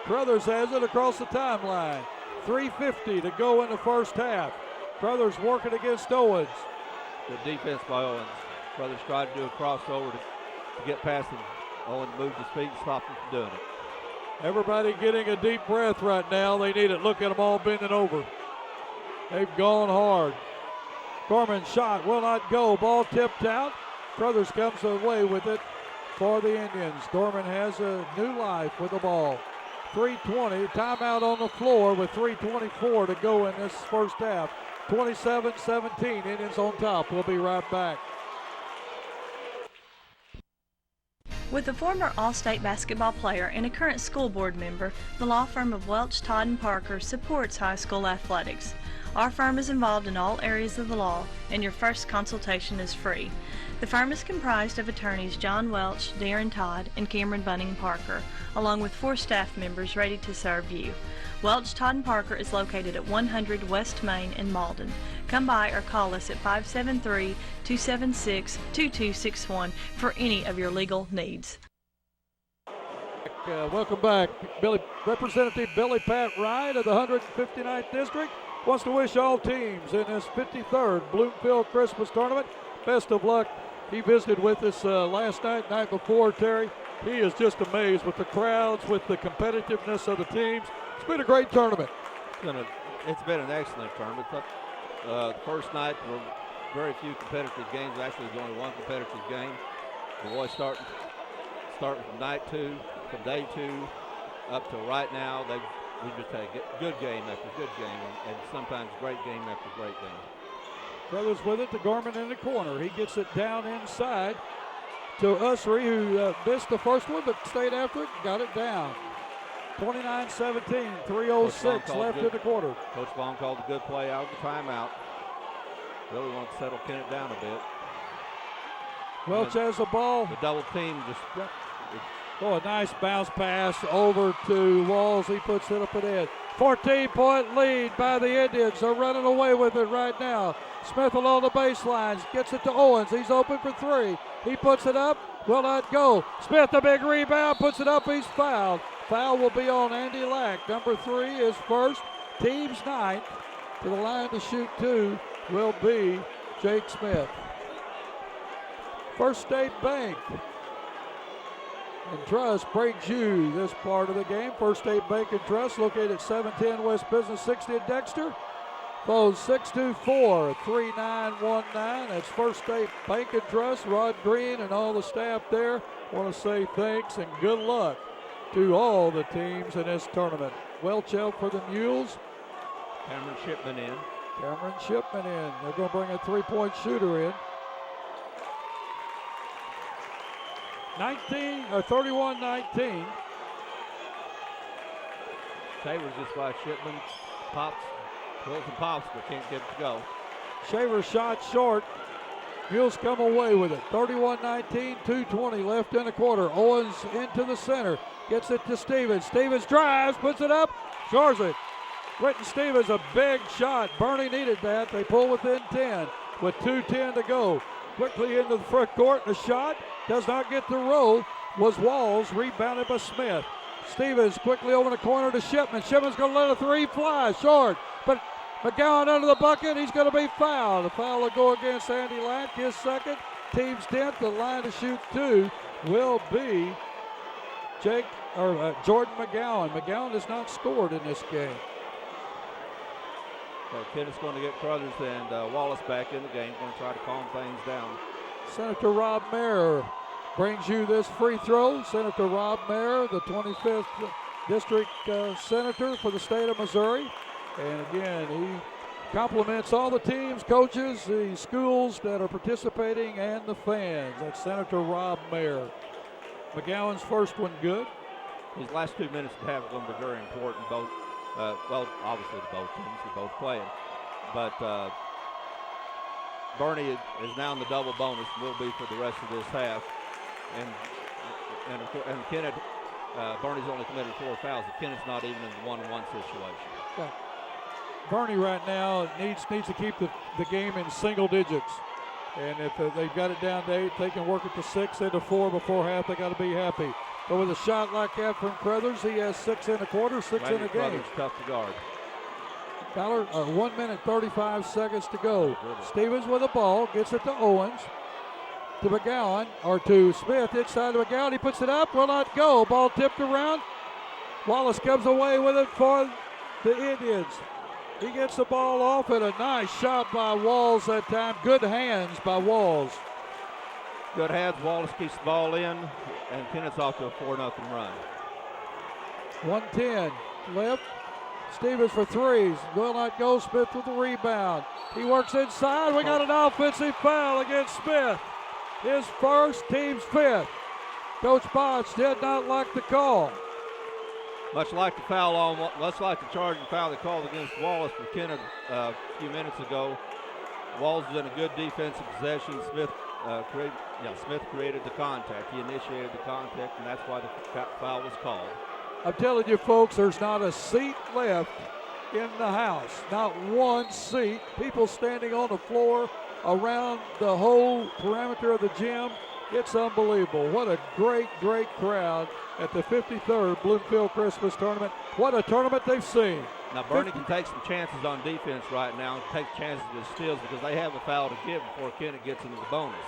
Crothers has it across the timeline. 3:50 to go in the first half. Crothers working against Owens. Good defense by Owens. Crothers tried to do a crossover to get past him. Owens moved his feet and stopped him from doing it. Everybody getting a deep breath right now. They need it. Look at them all bending over. They've gone hard. Gorman shot will not go. Ball tipped out. Crothers comes away with it for the Indians. Gorman has a new life with the ball. 3:20. Timeout on the floor with 3:24 to go in this first half. 27-17. Indians on top. We'll be right back. With a former All-State basketball player and a current school board member, the law firm of Welch, Todd & Parker supports high school athletics. Our firm is involved in all areas of the law, and your first consultation is free. The firm is comprised of attorneys John Welch, Darren Todd, and Cameron Bunning Parker, along with 4 staff members ready to serve you. Welch, Todd & Parker is located at 100 West Main in Malden. Come by or call us at 573-276-2261 for any of your legal needs. Welcome back. Representative Billy Pat Ride of the 159th District wants to wish all teams in this 53rd Bloomfield Christmas Tournament best of luck. He visited with us last night before, Terry. He is just amazed with the crowds, with the competitiveness of the teams. It's been a great tournament. It's been an excellent tournament. The first night there were very few competitive games. Actually, there's only one competitive game. The boys starting from night 2, from day 2 up to right now. We just had good game after good game, and sometimes great game after great game. Brothers with it to Gorman in the corner. He gets it down inside to Usry, who missed the first one but stayed after it and got it down. 29-17, 3:06 left in the quarter. Coach Vaughn called a good play out of the timeout. Really want to settle Kennett down a bit. Welch has the ball. The double team just... Oh, a nice bounce pass over to Walls. He puts it up and in. 14-point lead by the Indians. They're running away with it right now. Smith along the baselines. Gets it to Owens. He's open for 3. He puts it up. Will not go. Smith, a big rebound. Puts it up. He's fouled. Foul will be on Andy Lack. Number 3 is first. Team's 9th. To the line to shoot 2 will be Jake Smith. First State Bank. and Trust brings you this part of the game. First State Bank and Trust, located at 710 West Business 60 in Dexter. Phone 624-3919. That's First State Bank and Trust. Rod Green and all the staff there want to say thanks and good luck to all the teams in this tournament. Welch out for the Mules. Cameron Shipman in. Cameron Shipman in. They're going to bring a three-point shooter in. 31-19. Shavers just by Shipman. Pops. Wills and pops, but can't get it to go. Shaver shot short. Mules come away with it. 31-19, 2:20 left in the quarter. Owens into the center. Gets it to Stevens. Stevens drives, puts it up, scores it. Quentin Stevens, a big shot. Bernie needed that. They pull within 10 with 2:10 to go. Quickly into the front court. The shot does not get the roll. Was Walls, rebounded by Smith. Stevens quickly over the corner to Shipman. Shipman's going to let a three fly short. But McGowan under the bucket. He's going to be fouled. The foul will go against Andy Lack, his second. Team's 10th. The line to shoot two will be Jordan McGowan. McGowan has not scored in this game. So Kennett's going to get Crothers and Wallace back in the game. Going to try to calm things down. Senator Rob Mayer brings you this free throw. Senator Rob Mayer, the 25th District Senator for the state of Missouri. And again, he compliments all the teams, coaches, the schools that are participating, and the fans. That's Senator Rob Mayer. McGowan's first one good. These last 2 minutes of the half are going to be very important. Both, obviously both teams are both playing. But Bernie is now in the double bonus and will be for the rest of this half. And Kennett, Bernie's only committed 4 fouls. Kennett's not even in the 1-on-1 situation. Yeah. Bernie right now needs to keep the game in single digits. And if they've got it down to 8, they can work it to 6 into 4 before half. They got to be happy. But with a shot like that from Crothers, he has 6 in a quarter, 6 in a game. Crothers tough to guard. Fowler, 1 minute, 35 seconds to go. Stevens with the ball, gets it to Owens, to McGowan, or to Smith, inside to McGowan. He puts it up, will not go. Ball tipped around. Wallace comes away with it for the Indians. He gets the ball off, and a nice shot by Walls that time. Good hands by Walls. Good hands. Wallace keeps the ball in, and Kennett's off to a 4-0 run. 1:10 left. Stevens for threes. Will not go. Smith with the rebound. He works inside. We got an offensive foul against Smith. His first, team's 5th. Coach Botch did not like the call. Much like the charging foul they called against Wallace for Kennett a few minutes ago. Wallace was in a good defensive possession. Smith created the contact. He initiated the contact, and that's why the foul was called. I'm telling you, folks, there's not a seat left in the house. Not one seat. People standing on the floor around the whole perimeter of the gym. It's unbelievable. What a great, great crowd at the 53rd Bloomfield Christmas Tournament. What a tournament they've seen. Now, Bernie can take some chances on defense right now and take chances with steals because they have a foul to give before Kennett gets into the bonus.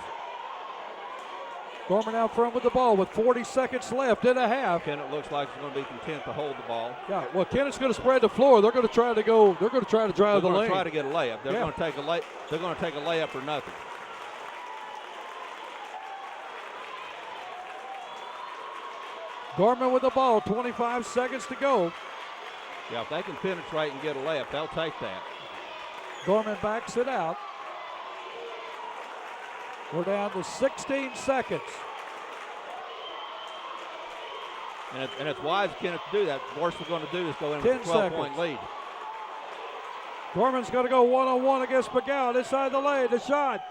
Gorman out front with the ball with 40 seconds left in a half. Kennett looks like he's going to be content to hold the ball. Yeah, well, Kennett's going to spread the floor. They're going to try to go. They're going to try to drive the lane. They're going to try to get a layup. They're going to take a layup or nothing. Gorman with the ball, 25 seconds to go. Yeah, if they can penetrate and get a layup, they'll take that. Gorman backs it out. We're down to 16 seconds. And it's wise of Kennett to do that. The worst they're going to do is go in with a 12-point lead. Gorman's going to go one-on-one against McGowan inside the lane. The shot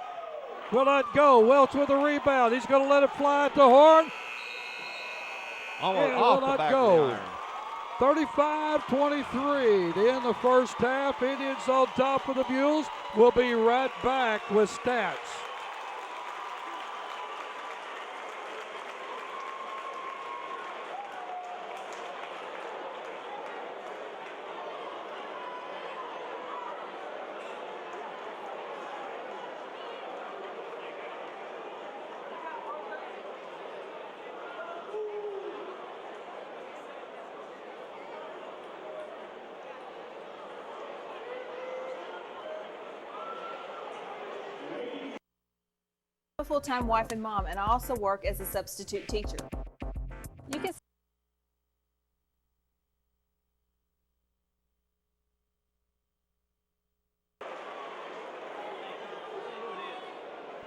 will not go. Welch with the rebound. He's going to let it fly at the horn. Almost off the back of the iron. 35-23 to end the first half. Indians on top of the Mules. We'll be right back with stats. full-time wife and mom, and I also work as a substitute teacher. You can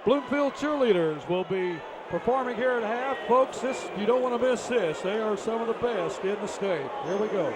Bloomfield cheerleaders will be performing here at half. Folks, you don't want to miss this. They are some of the best in the state. Here we go.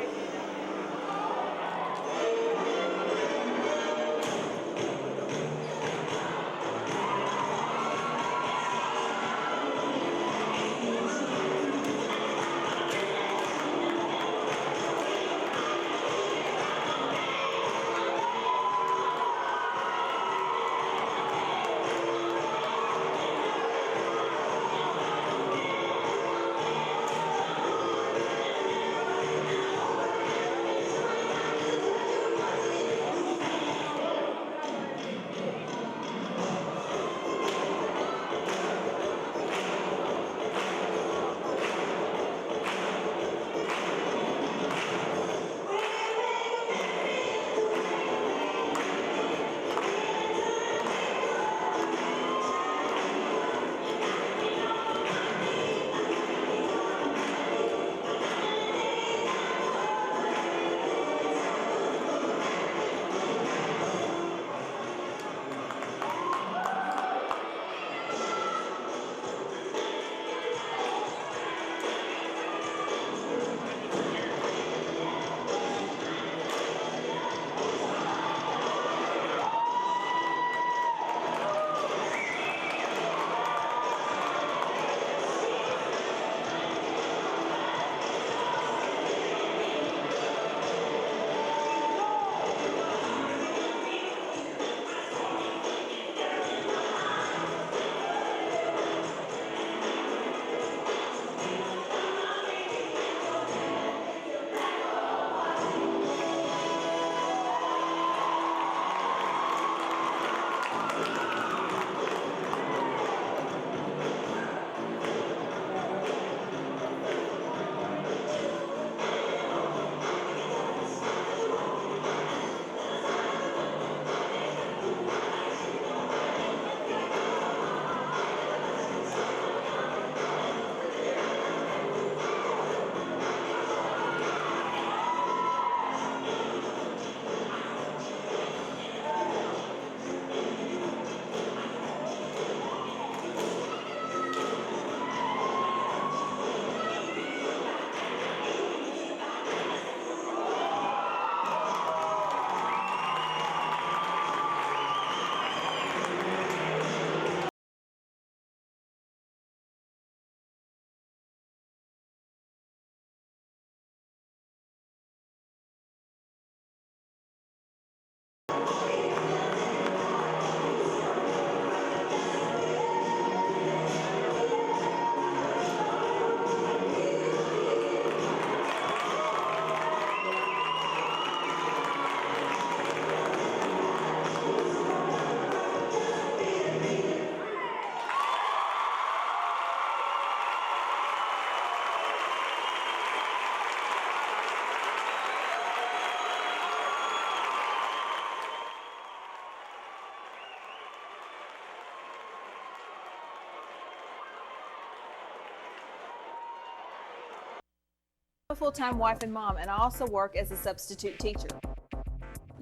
I'm a full-time wife and mom, and I also work as a substitute teacher.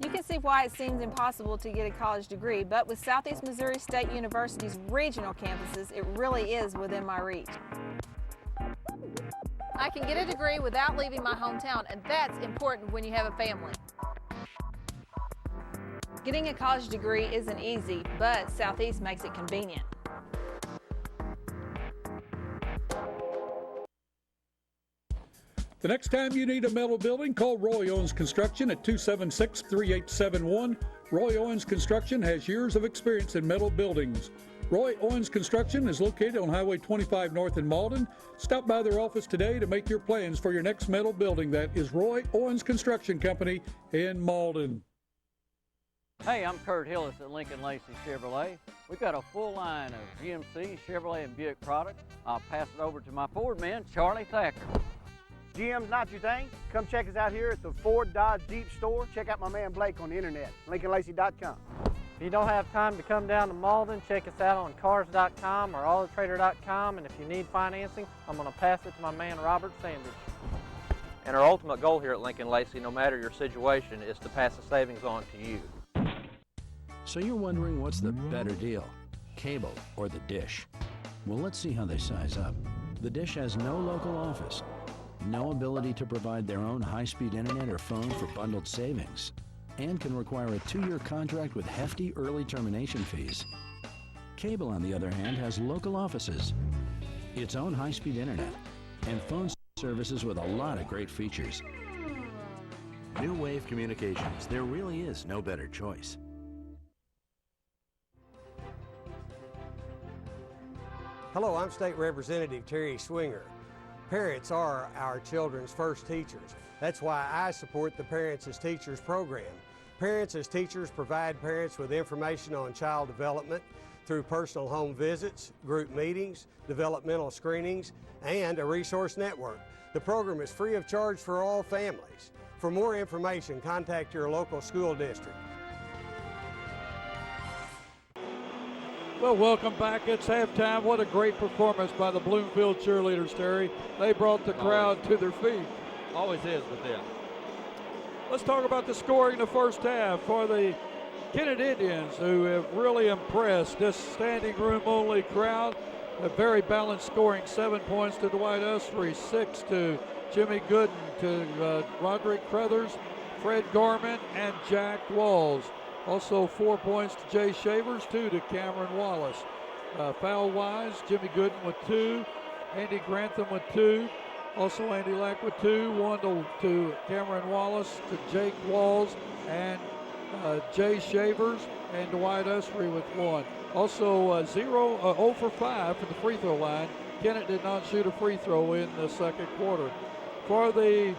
You can see why it seems impossible to get a college degree, but with Southeast Missouri State University's regional campuses, it really is within my reach. I can get a degree without leaving my hometown, and that's important when you have a family. Getting a college degree isn't easy, but Southeast makes it convenient. The next time you need a metal building, call Roy Owens Construction at 276-3871. Roy Owens Construction has years of experience in metal buildings. Roy Owens Construction is located on Highway 25 North in Malden. Stop by their office today to make your plans for your next metal building. That is Roy Owens Construction Company in Malden. Hey, I'm Kurt Hillis at Lincoln Lacey Chevrolet. We've got a full line of GMC, Chevrolet, and Buick products. I'll pass it over to my Ford man, Charlie Thacker. GM's not your thing? Come check us out here at the Ford Dodge Jeep store. Check out my man Blake on the internet, LincolnLacey.com. If you don't have time to come down to Malden, check us out on cars.com or autotrader.com, and if you need financing, I'm going to pass it to my man Robert Sanders. And our ultimate goal here at Lincoln Lacey, no matter your situation, is to pass the savings on to you. So you're wondering what's the better deal, cable or the dish? Well, let's see how they size up. The dish has no local office, no ability to provide their own high-speed internet or phone for bundled savings, and can require a 2-year contract with hefty early termination fees. Cable, on the other hand, has local offices, its own high-speed internet, and phone services with a lot of great features. New Wave Communications, there really is no better choice. Hello, I'm State Representative Terry Swinger. Parents are our children's first teachers. That's why I support the Parents as Teachers program. Parents as Teachers provide parents with information on child development through personal home visits, group meetings, developmental screenings, and a resource network. The program is free of charge for all families. For more information, contact your local school district. Well, welcome back. It's halftime. What a great performance by the Bloomfield cheerleaders, Terry. They brought the crowd to their feet. Always is with them. Let's talk about the scoring in the first half for the Kennett Indians, who have really impressed this standing room only crowd. A very balanced scoring, 7 points to Dwight Usry, 6 to Jimmy Gooden, to Roderick Crothers, Fred Gorman, and Jack Walls. Also 4 points to Jay Shavers, 2 to Cameron Wallace. Foul-wise, Jimmy Gooden with 2, Andy Grantham with 2, also Andy Lack with 2, 1 to Cameron Wallace, to Jake Walls, and Jay Shavers, and Dwight Usry with 1. Also 0 for 5 for the free throw line. Kennett did not shoot a free throw in the second quarter. For the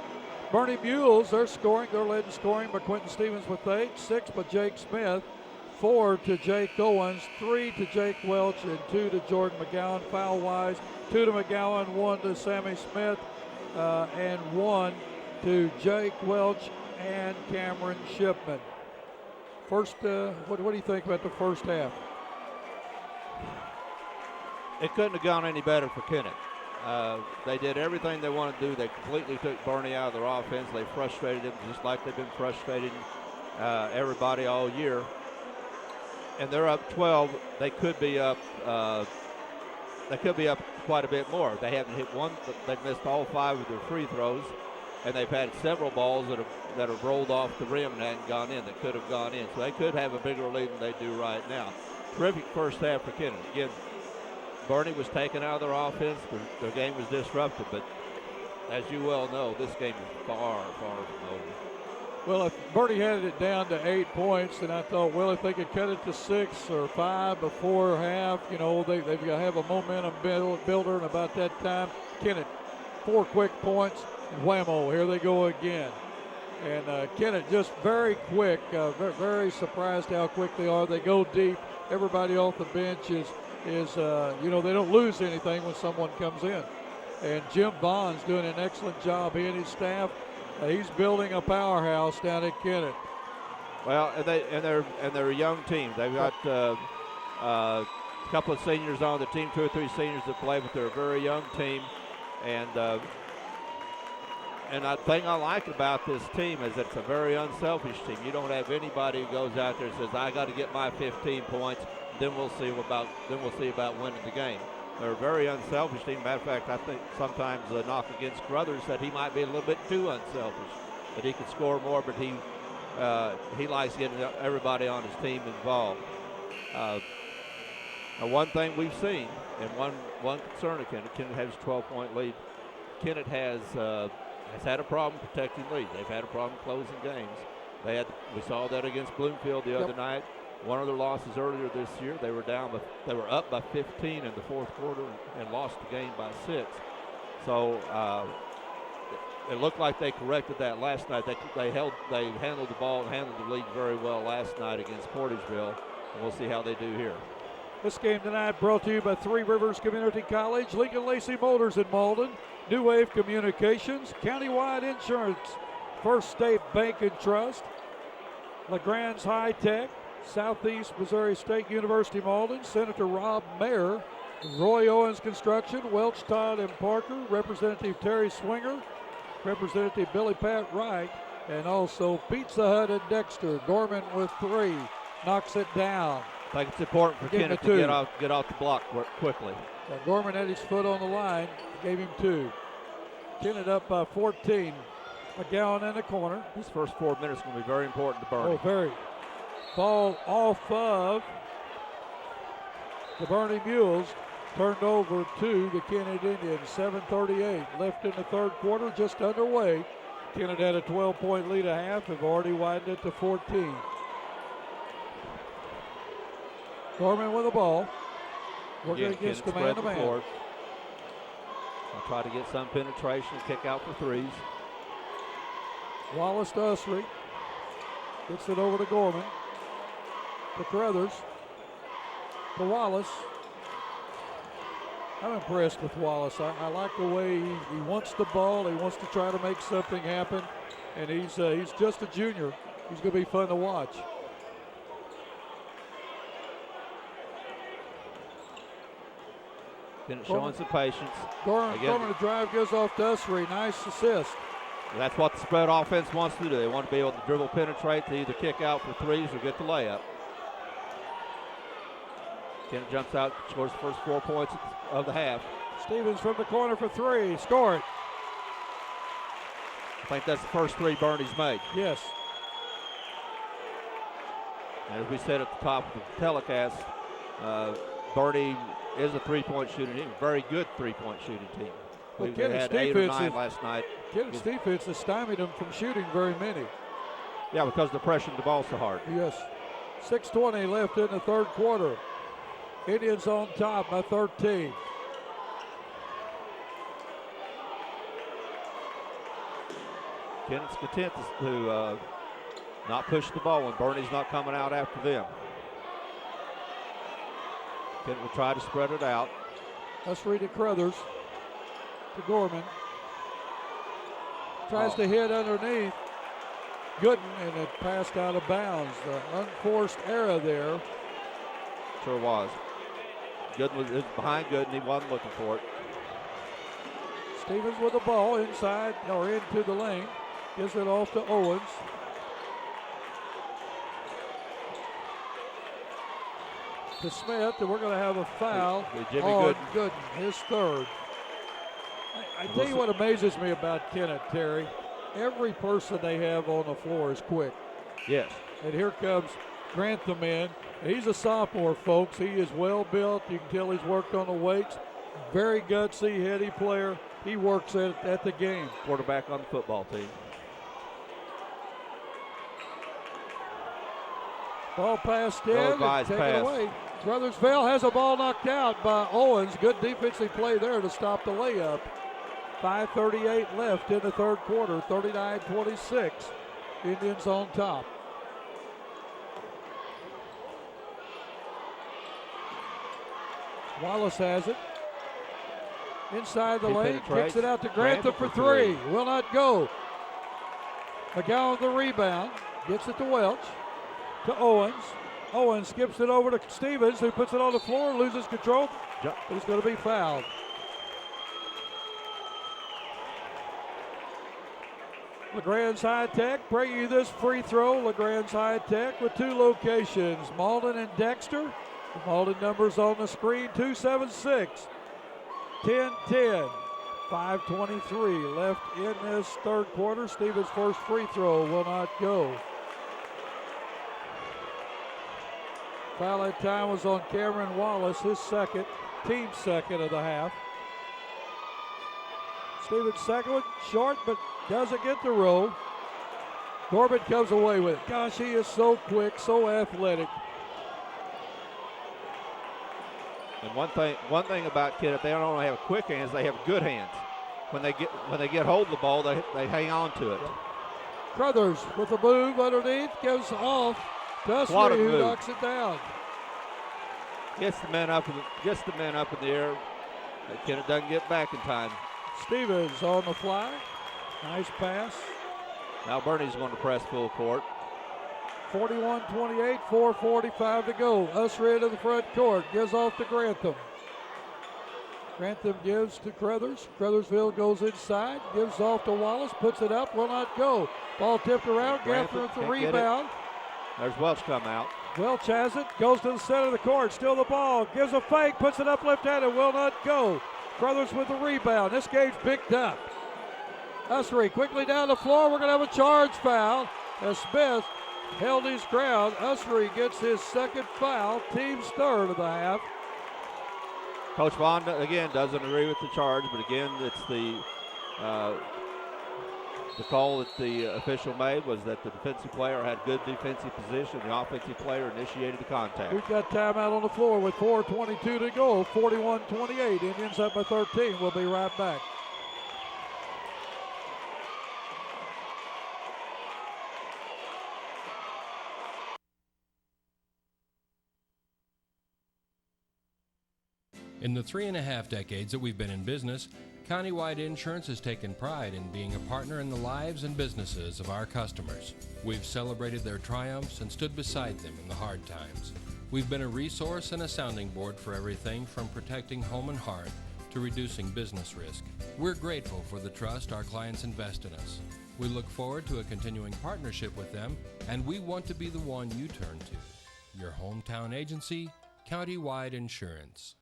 Bernie Mules, they're led in scoring by Quentin Stevens with 8, 6 by Jake Smith, 4 to Jake Owens, 3 to Jake Welch, and 2 to Jordan McGowan. Foul-wise, 2 to McGowan, 1 to Sammy Smith, and 1 to Jake Welch and Cameron Shipman. First, what do you think about the first half? It couldn't have gone any better for Kennett. They did everything they wanted to do. They completely took Bernie out of their offense. They frustrated him just like they've been frustrating everybody all year. And they're up 12. They could be up. Quite a bit more. They haven't hit one. They've missed all 5 of their free throws, and they've had several balls that have rolled off the rim and hadn't gone in. That could have gone in. So they could have a bigger lead than they do right now. Terrific first half for Kennett. Again, Bernie was taken out of their offense. Their game was disrupted, but as you well know, this game is far, far from over. Well, if Bernie had it down to 8 points, then I thought, well, if they could cut it to 6 or 5 before half, they've got to have a momentum builder. And about that time, Kennett, 4 quick points, and whammo, here they go again. And Kennett just very quick, very surprised how quick they are. They go deep. Everybody off the bench is they don't lose anything when someone comes in. And Jim Vaughn's doing an excellent job. He and his staff, he's building a powerhouse down at Kennett. Well, and they're a young team. They've got a couple of seniors on the team, 2 or 3 seniors that play, but they're a very young team. And the thing I like about this team is it's a very unselfish team. You don't have anybody who goes out there and says, "I got to get my 15 points. Then we'll see about winning the game." They're a very unselfish team. Matter of fact, I think sometimes the knock against Crothers said he might be a little bit too unselfish, that he could score more, but he likes getting everybody on his team involved. Now, one thing we've seen, and one concern of Kennett has a 12-point lead. Kennett has had a problem protecting leads. They've had a problem closing games. We saw that against Bloomfield the other night. One of their losses earlier this year, they were up by 15 in the fourth quarter and lost the game by 6. So it looked like they corrected that last night. They handled the ball and handled the lead very well last night against Portageville, and we'll see how they do here. This game tonight brought to you by Three Rivers Community College, Lincoln Lacey Motors in Malden, New Wave Communications, Countywide Insurance, First State Bank and Trust, LeGrand's High Tech, Southeast Missouri State University Malden, Senator Rob Mayer, Roy Owens Construction, Welch, Todd, and Parker, Representative Terry Swinger, Representative Billy Pat Wright, and also Pizza Hut and Dexter. Gorman with 3, knocks it down. I think it's important for Kennett to get off the block quickly. Gorman had his foot on the line, gave him 2. Kennett up by 14. McGowan in the corner. His first 4 minutes going to be very important to Bernie. Oh, very. Ball off of the Bernie Mules, turned over to the Kennett Indians. 7:38 left in the third quarter, just underway. Kennett had a 12-point lead at half, have already widened it to 14. Gorman with the ball. Working against the man-to-man. I'll try to get some penetration, kick out for 3s. Wallace to Usry. Gets it over to Gorman. To Carruthers. To Wallace. I'm impressed with Wallace. I like the way he wants the ball. He wants to try to make something happen. And he's just a junior. He's going to be fun to watch. Showing some patience. Gorman, the drive goes off to Usry. Nice assist. That's what the spread offense wants to do. They want to be able to dribble penetrate to either kick out for 3s or get the layup. Kennett jumps out, scores the first 4 points of the half. Stevens from the corner for 3. Score it. I think that's the first 3 Bernie's made. Yes. As we said at the top of the telecast, Bernie is a 3-point shooting team, very good 3-point shooting team. Well, We had 8 or 9 last night. Kennett's defense has stymied them from shooting very many. Yeah, because they're pressuring the ball so hard. Yes. 6:20 left in the third quarter. Indians on top by 13. Kennett's content to not push the ball when Bernie's not coming out after them. Kennett will try to spread it out. Let's read it. Carruthers to Gorman. Tries to hit underneath Gooden, and it passed out of bounds. The unforced error there. Sure was. Gooden was behind Gooden. He wasn't looking for it. Stevens with the ball inside or into the lane. Gives it off to Owens. To Smith, and we're going to have a foul on Gooden, his 3rd. I tell you what amazes me about Kennett, Terry. Every person they have on the floor is quick. Yes. And here comes Grantham in. He's a sophomore, folks. He is well built. You can tell he's worked on the weights. Very gutsy, heady player. He works at the game. Quarterback on the football team. Ball passed in and taken pass. away. Brothersville has a ball knocked out by Owens. Good defensive play there to stop the layup. 5:38 left in the third quarter. 39-26. Indians on top. Wallace has it. Inside the lane. Kicks it out to Grantham for 3. Will not go. McGowan with the rebound. Gets it to Welch. To Owens. Owens skips it over to Stevens, who puts it on the floor, loses control. He's going to be fouled. LeGrand's High Tech bring you this free throw. LeGrand's High Tech with 2 locations, Malden and Dexter. The Malden numbers on the screen, 276, 10-10. 5:23 left in this third quarter. Stevens' first free throw will not go. Foul that time was on Cameron Wallace, his second, team second of the half. Stevens' second one, short, but doesn't get the roll. Corbett comes away with it. Gosh, he is so quick, so athletic. And one thing about Kennett, they don't only have quick hands, they have good hands. When they get hold of the ball, they hang on to it. Crothers with the move underneath, goes off. Dusty, who knocks it down. Gets the man up in the air. Kennett doesn't get back in time. Stevens on the fly. Nice pass. Now Bernie's going to press full court. 41-28, 4:45 to go. Usher into the front court, gives off to Grantham. Grantham gives to Crothers. Crothersville goes inside, gives off to Wallace, puts it up, will not go. Ball tipped around, Grantham with the rebound. There's Welch come out. Welch has it, goes to the center of the court, still the ball, gives a fake, puts it up left-handed, will not go. Crothers with the rebound. This game's picked up. Ussery quickly down the floor. We're going to have a charge foul as Smith held his ground. Ussery gets his second foul, team's third of the half. Coach Vaughn, again, doesn't agree with the charge, but again, it's the call that the official made was that the defensive player had good defensive position. The offensive player initiated the contact. We've got timeout on the floor with 4:22 to go, 41-28. Indians up by 13. We'll be right back. In the 3.5 decades that we've been in business, Countywide Insurance has taken pride in being a partner in the lives and businesses of our customers. We've celebrated their triumphs and stood beside them in the hard times. We've been a resource and a sounding board for everything from protecting home and hearth to reducing business risk. We're grateful for the trust our clients invest in us. We look forward to a continuing partnership with them, and we want to be the one you turn to. Your hometown agency, Countywide Insurance.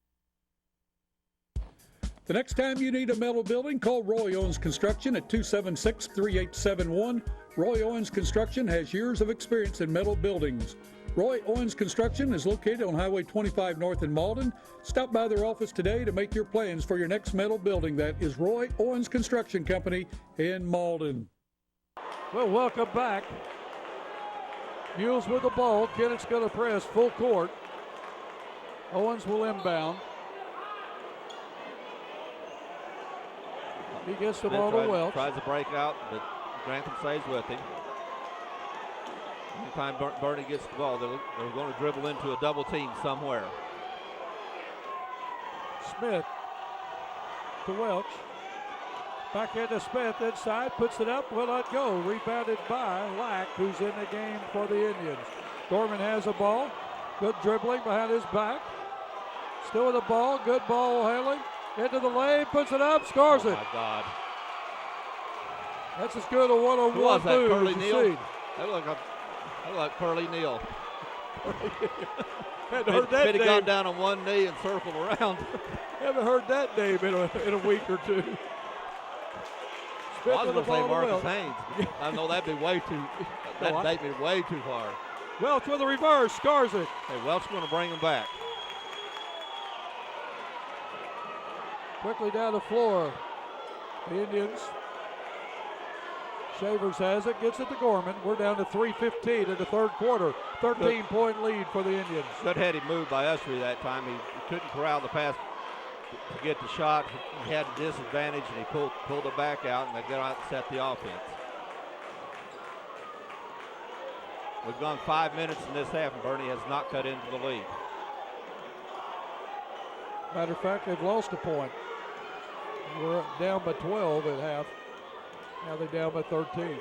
The next time you need a metal building, call Roy Owens Construction at 276-3871. Roy Owens Construction has years of experience in metal buildings. Roy Owens Construction is located on Highway 25 North in Malden. Stop by their office today to make your plans for your next metal building. That is Roy Owens Construction Company in Malden. Well, welcome back. Mules with the ball. Kennett's going to press full court. Owens will inbound. He gets the ball to Welch. Tries to break out, but Grantham stays with him. Anytime Bernie gets the ball, they're going to dribble into a double team somewhere. Smith to Welch. Back into Smith inside, puts it up, will not go. Rebounded by Lack, who's in the game for the Indians. Gorman has a ball. Good dribbling behind his back. Still with the ball, good ball handling. Into the lane, puts it up, scores it. Oh, my God. That's as good a one-on-one move Curly as you've Neal? seen. That looked like Curly Neal. Hadn't heard that He'd name. gone down on one knee and circled around. Haven't heard that name in a week or two. I was going to say Marcus Haynes. I know that'd be way too. That'd take me way too far. Welch with a reverse, scores it. Hey, Welch going to bring him back. Quickly down the floor. The Indians. Shavers has it, gets it to Gorman. We're down to 3:15 in the third quarter. 13-point lead for the Indians. Good heady move by Ussery that time. He couldn't corral the pass to get the shot. He had a disadvantage, and he pulled it back out, and they got out and set the offense. We've gone 5 minutes in this half, and Bernie has not cut into the lead. Matter of fact, they've lost a point. We're down by 12 at half. Now they're down by 13.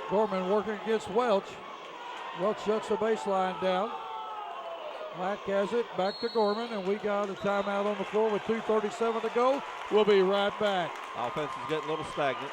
Gorman working against Welch. Welch shuts the baseline down. Lack has it, back to Gorman, and we got a timeout on the floor with 2:37 to go. We'll be right back. Offense is getting a little stagnant.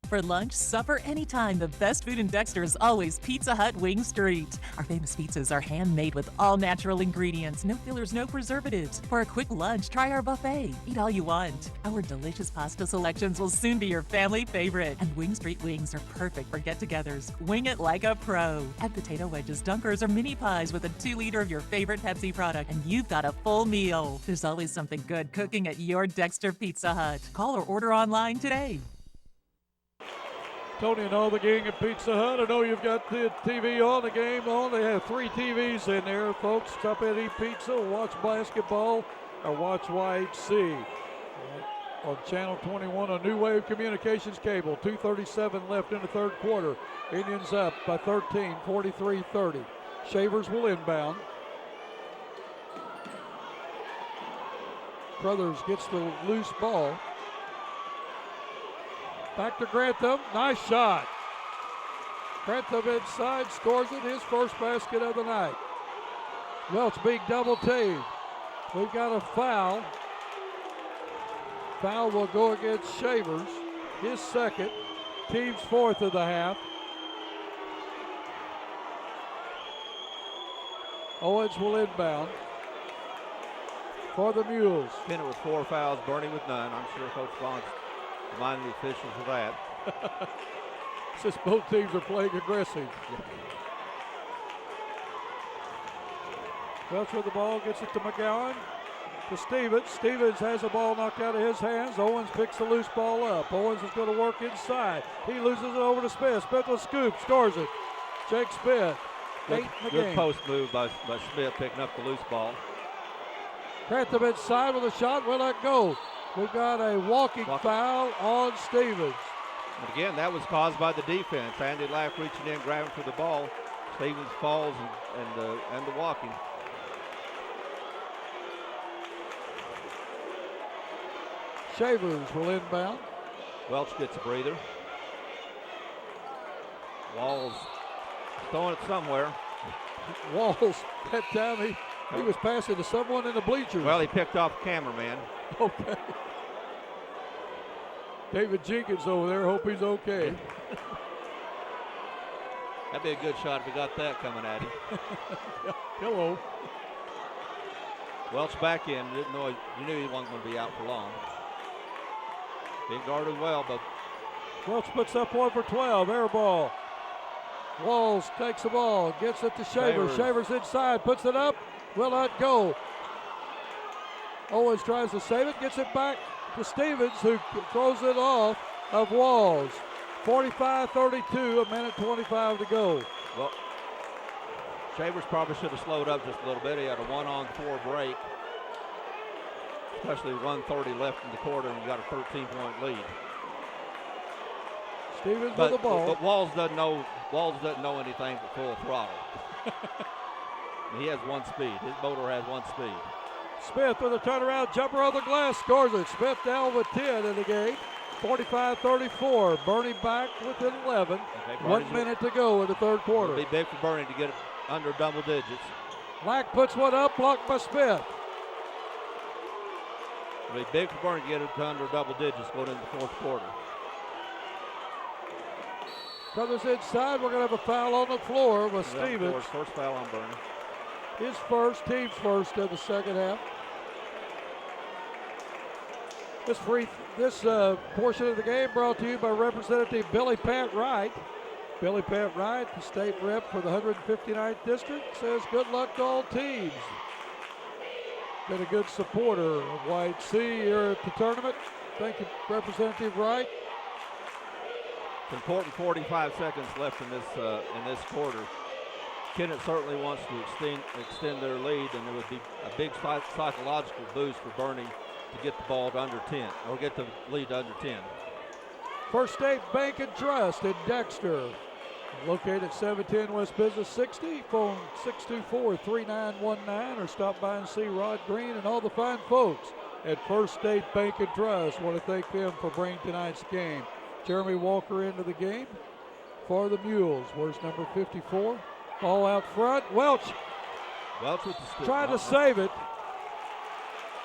For lunch, supper, anytime, the best food in Dexter is always Pizza Hut Wing Street. Our famous pizzas are handmade with all natural ingredients, no fillers, no preservatives. For a quick lunch, try our buffet. Eat all you want. Our delicious pasta selections will soon be your family favorite. And Wing Street wings are perfect for get-togethers. Wing it like a pro. Add potato wedges, dunkers, or mini pies with a 2-liter of your favorite Pepsi product, and you've got a full meal. There's always something good cooking at your Dexter Pizza Hut. Call or order online today. Tony and all the gang at Pizza Hut. I know you've got the TV on, the game on. They have 3 TVs in there, folks. Stop in, eat pizza, watch basketball, or watch YHC. On Channel 21, a New Wave Communications cable. 2:37 left in the third quarter. Indians up by 13, 43-30. Shavers will inbound. Crothers gets the loose ball. Back to Grantham. Nice shot. Grantham inside, scores it. His first basket of the night. Welch being double teamed. We've got a foul. Foul will go against Shavers. His second. Team's fourth of the half. Owens will inbound for the Mules. Kennett with 4 fouls, Bernie with none. I'm sure Coach Vaughn's reminding the officials of that. Since both teams are playing aggressive. Welch with the ball, gets it to McGowan. To Stevens. Stevens has the ball knocked out of his hands. Owens picks the loose ball up. Owens is going to work inside. He loses it over to Smith. Smith will scoop, scores it. Jake Smith. Good post move by Smith picking up the loose ball. Grantham inside with a shot, will not go. We've got a walking foul on Stevens. And again, that was caused by the defense. Andy Lack reaching in, grabbing for the ball. Stevens falls and the walking. Shavers will inbound. Welch gets a breather. Walls throwing it somewhere. Walls, that time he was passing to someone in the bleachers. Well, he picked off the cameraman. Okay. David Jenkins over there, hope he's okay. That'd be a good shot if he got that coming at him. Hello. Welch back in. Didn't know, you knew he wasn't going to be out for long. Being guarded well, but Welch puts up 1 for 12. Air ball. Walls takes the ball, gets it to Shavers. Shavers inside, puts it up, will not go. Owens tries to save it, gets it back to Stevens, who throws it off of Walls. 45-32, a minute 25 to go. Well, Shavers probably should have slowed up just a little bit. He had a 1-on-4 break, especially 1:30 left in the quarter, and you got a 13-point lead. Stevens with the ball. But Walls doesn't know anything but full throttle. He has one speed. His motor has one speed. Smith with a turnaround jumper on the glass, scores it. Smith down with 10 in the game. 45-34. Bernie back within 11. Okay, 1 minute to go in the third quarter. It'll be big for Bernie to get it under double digits. Lack puts one up, blocked by Smith. It'll be big for Bernie to get it to under double digits going into the fourth quarter. Brothers inside, we're going to have a foul on the floor with Stevens. First foul on Bernie. His first, team's first in the second half. This portion of the game brought to you by Representative Billy Pat Wright. Billy Pat Wright, the state rep for the 159th district, says good luck to all teams. Been a good supporter of White C here at the tournament. Thank you, Representative Wright. It's important 45 seconds left in this quarter. Kennett certainly wants to extend their lead, and it would be a big psychological boost for Bernie to get the ball to under 10, or get the lead to under 10. First State Bank and Trust in Dexter, located at 710 West Business 60. Phone 624-3919, or stop by and see Rod Green and all the fine folks at First State Bank and Trust. Want to thank them for bringing tonight's game. Jeremy Walker into the game for the Mules. Where's number 54? Ball out front. Welch with the stick. Tried to save it.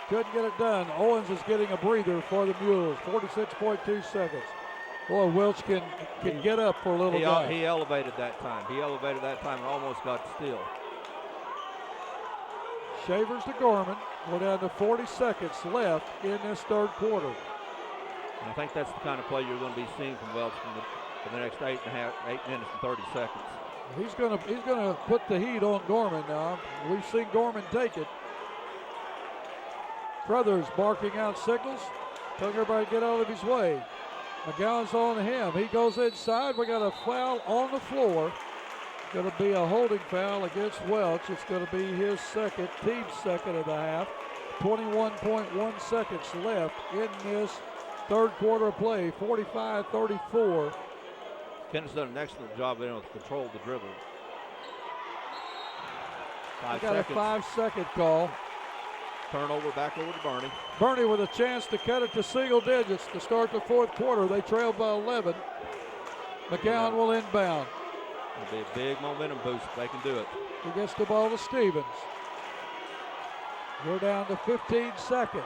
Couldn't get it done. Owens is getting a breather for the Mules. 46.2 seconds. Boy, Welch can get up for a little guy. He elevated that time. And almost got the steal. Shavers to Gorman. We're down to 40 seconds left in this third quarter. And I think that's the kind of play you're going to be seeing from Welch for the next 8 minutes and 30 seconds. He's gonna put the heat on Gorman now. We've seen Gorman take it. Crothers barking out signals, telling everybody to get out of his way. McGowan's on him. He goes inside. We got a foul on the floor. Going to be a holding foul against Welch. It's going to be his second, team's second of the half. 21.1 seconds left in this third quarter of play. 45-34. Kennett's done an excellent job being able to control the dribble. We got a 5-second call. Turnover back over to Bernie. Bernie with a chance to cut it to single digits to start the fourth quarter. They trail by 11. McGowan will inbound. It'll be a big momentum boost if they can do it. He gets the ball to Stevens. We're down to 15 seconds.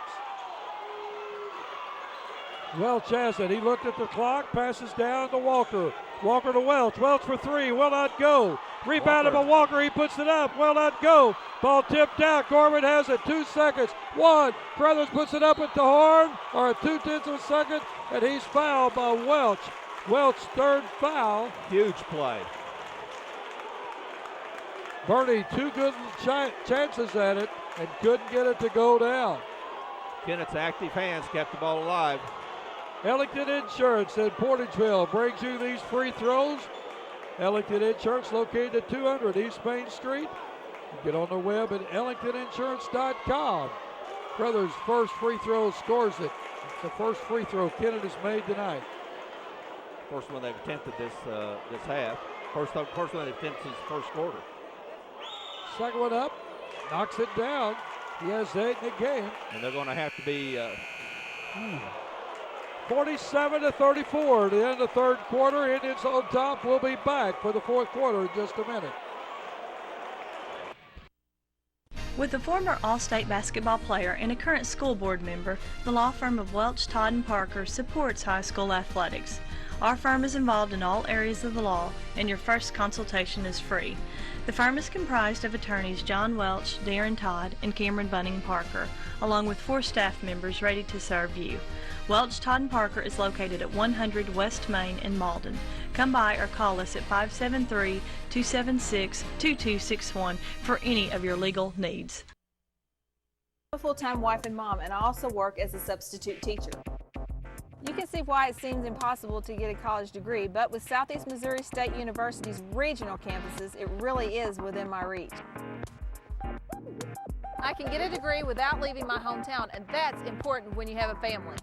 Welch has it. He looked at the clock, passes down to Walker. Walker to Welch. Welch for three. Will not go. Rebounded by Walker. He puts it up. Will not go. Ball tipped out. Gorman has it. 2 seconds. One. Brothers puts it up at the horn, or at 2/10 of a second, and he's fouled by Welch. Welch, third foul. Huge play. Bernie, two good chances at it and couldn't get it to go down. Kennett's active hands kept the ball alive. Ellington Insurance in Portageville brings you these free throws. Ellington Insurance located at 200 East Main Street. Get on the web at ellingtoninsurance.com. Brothers' first free throw scores it. It's the first free throw Kennett has made tonight. First one they've attempted this half. First one they've attempted since the first quarter. Second one up, knocks it down. He has 8 in the game. And they're going to have to be 47-34 at the end of the third quarter. Indians on top. We'll be back for the fourth quarter in just a minute. With a former All-State basketball player and a current school board member, the law firm of Welch, Todd & Parker supports high school athletics. Our firm is involved in all areas of the law, and your first consultation is free. The firm is comprised of attorneys John Welch, Darren Todd, and Cameron Bunning Parker, along with 4 staff members ready to serve you. Welch, Todd & Parker is located at 100 West Main in Malden. Come by or call us at 573-276-2261 for any of your legal needs. I'm a full-time wife and mom, and I also work as a substitute teacher. You can see why it seems impossible to get a college degree, but with Southeast Missouri State University's regional campuses, it really is within my reach. I can get a degree without leaving my hometown, and that's important when you have a family.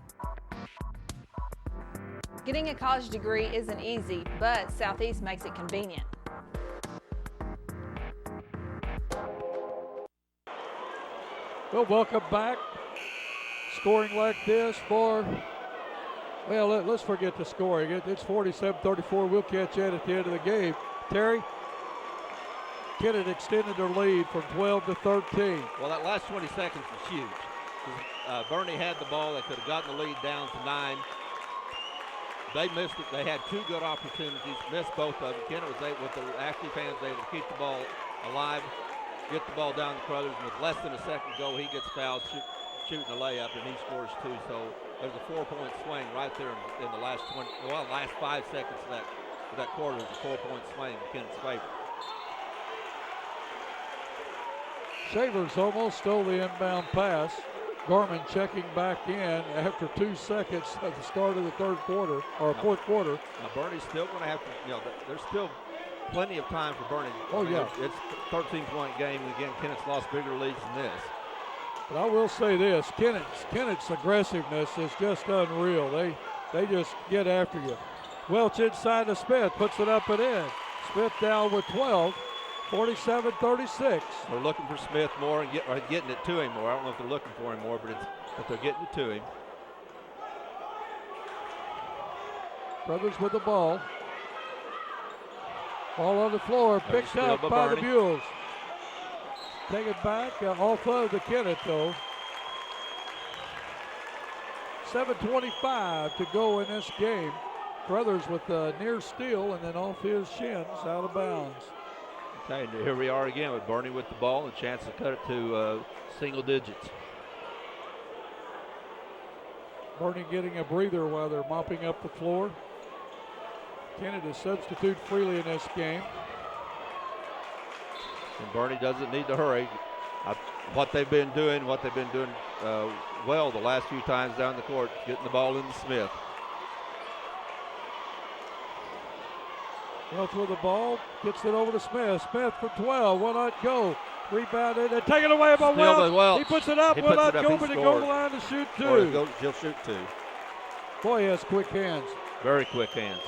Getting a college degree isn't easy, but Southeast makes it convenient. Well, welcome back. Scoring like this for, well, let's forget the scoring. It's 47-34. We'll catch that at the end of the game. Terry, Kennett extended their lead from 12 to 13. Well, that last 20 seconds was huge. Bernie had the ball. They could have gotten the lead down to 9. They missed it. They had 2 good opportunities, missed both of them. Kennett was able, with the active hands, able to keep the ball alive, get the ball down to Crothers. With less than a second to go, he gets fouled shooting a layup, and he scores 2. So there's a 4-point swing right there in the last 5 seconds of that quarter. There's a 4-point swing in Kennett's favor. Shavers almost stole the inbound pass. Gorman checking back in after 2 seconds at the start of the third quarter, or fourth quarter. Now Bernie's still going to have to, there's still plenty of time for Bernie. Oh, yeah. It's a 13-point game, and again, Kennett's lost bigger leads than this. But I will say this, Kennett's aggressiveness is just unreal. They just get after you. Welch inside to Smith, puts it up and in. Smith down with 12. 47-36. They're looking for Smith more and getting it to him more. I don't know if they're looking for him more, but they're getting it to him. Brothers with the ball. Ball on the floor, picked up by the Mules. Take it back off of the Kennett though. 7:25 to go in this game. Brothers with a near steal and then off his shins out of bounds. Okay, and here we are again with Bernie with the ball and a chance to cut it to single digits. Bernie getting a breather while they're mopping up the floor. Kennett is substitute freely in this game. And Bernie doesn't need to hurry. What they've been doing well the last few times down the court, getting the ball into Smith. Welch with the ball, gets it over to Smith. Smith for 12, will not go. Rebounded and taken away by Welch. He puts it up, will not go, but he goes the line to shoot 2. He'll shoot 2. Boy, he has quick hands. Very quick hands.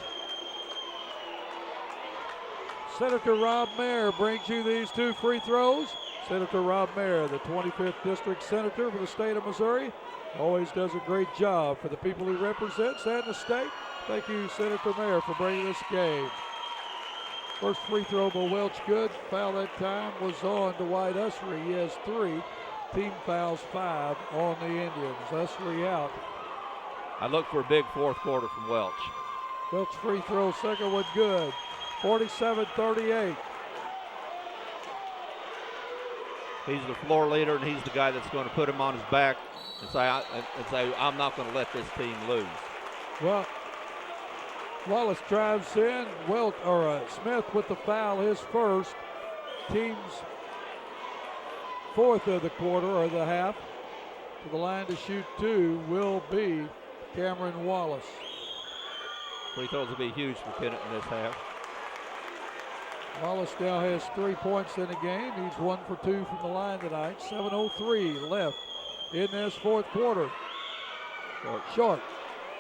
Senator Rob Mayer brings you these 2 free throws. Senator Rob Mayer, the 25th District Senator for the state of Missouri, always does a great job for the people he represents and the state. Thank you, Senator Mayer, for bringing this game. First free throw by Welch good. Foul that time was on Dwight Usry. He has 3. Team fouls 5 on the Indians. Usry out. I look for a big fourth quarter from Welch. Welch free throw, second one good. 47-38. He's the floor leader, and he's the guy that's going to put him on his back and say, I'm not going to let this team lose. Well, Wallace drives in. Smith with the foul, his first. Team's 4th of the quarter or the half. To the line to shoot 2 will be Cameron Wallace. Free throws will be huge for Kennett in this half. Wallace now has 3 points in the game. He's 1 for 2 from the line tonight. 7:03 left in this fourth quarter. Short.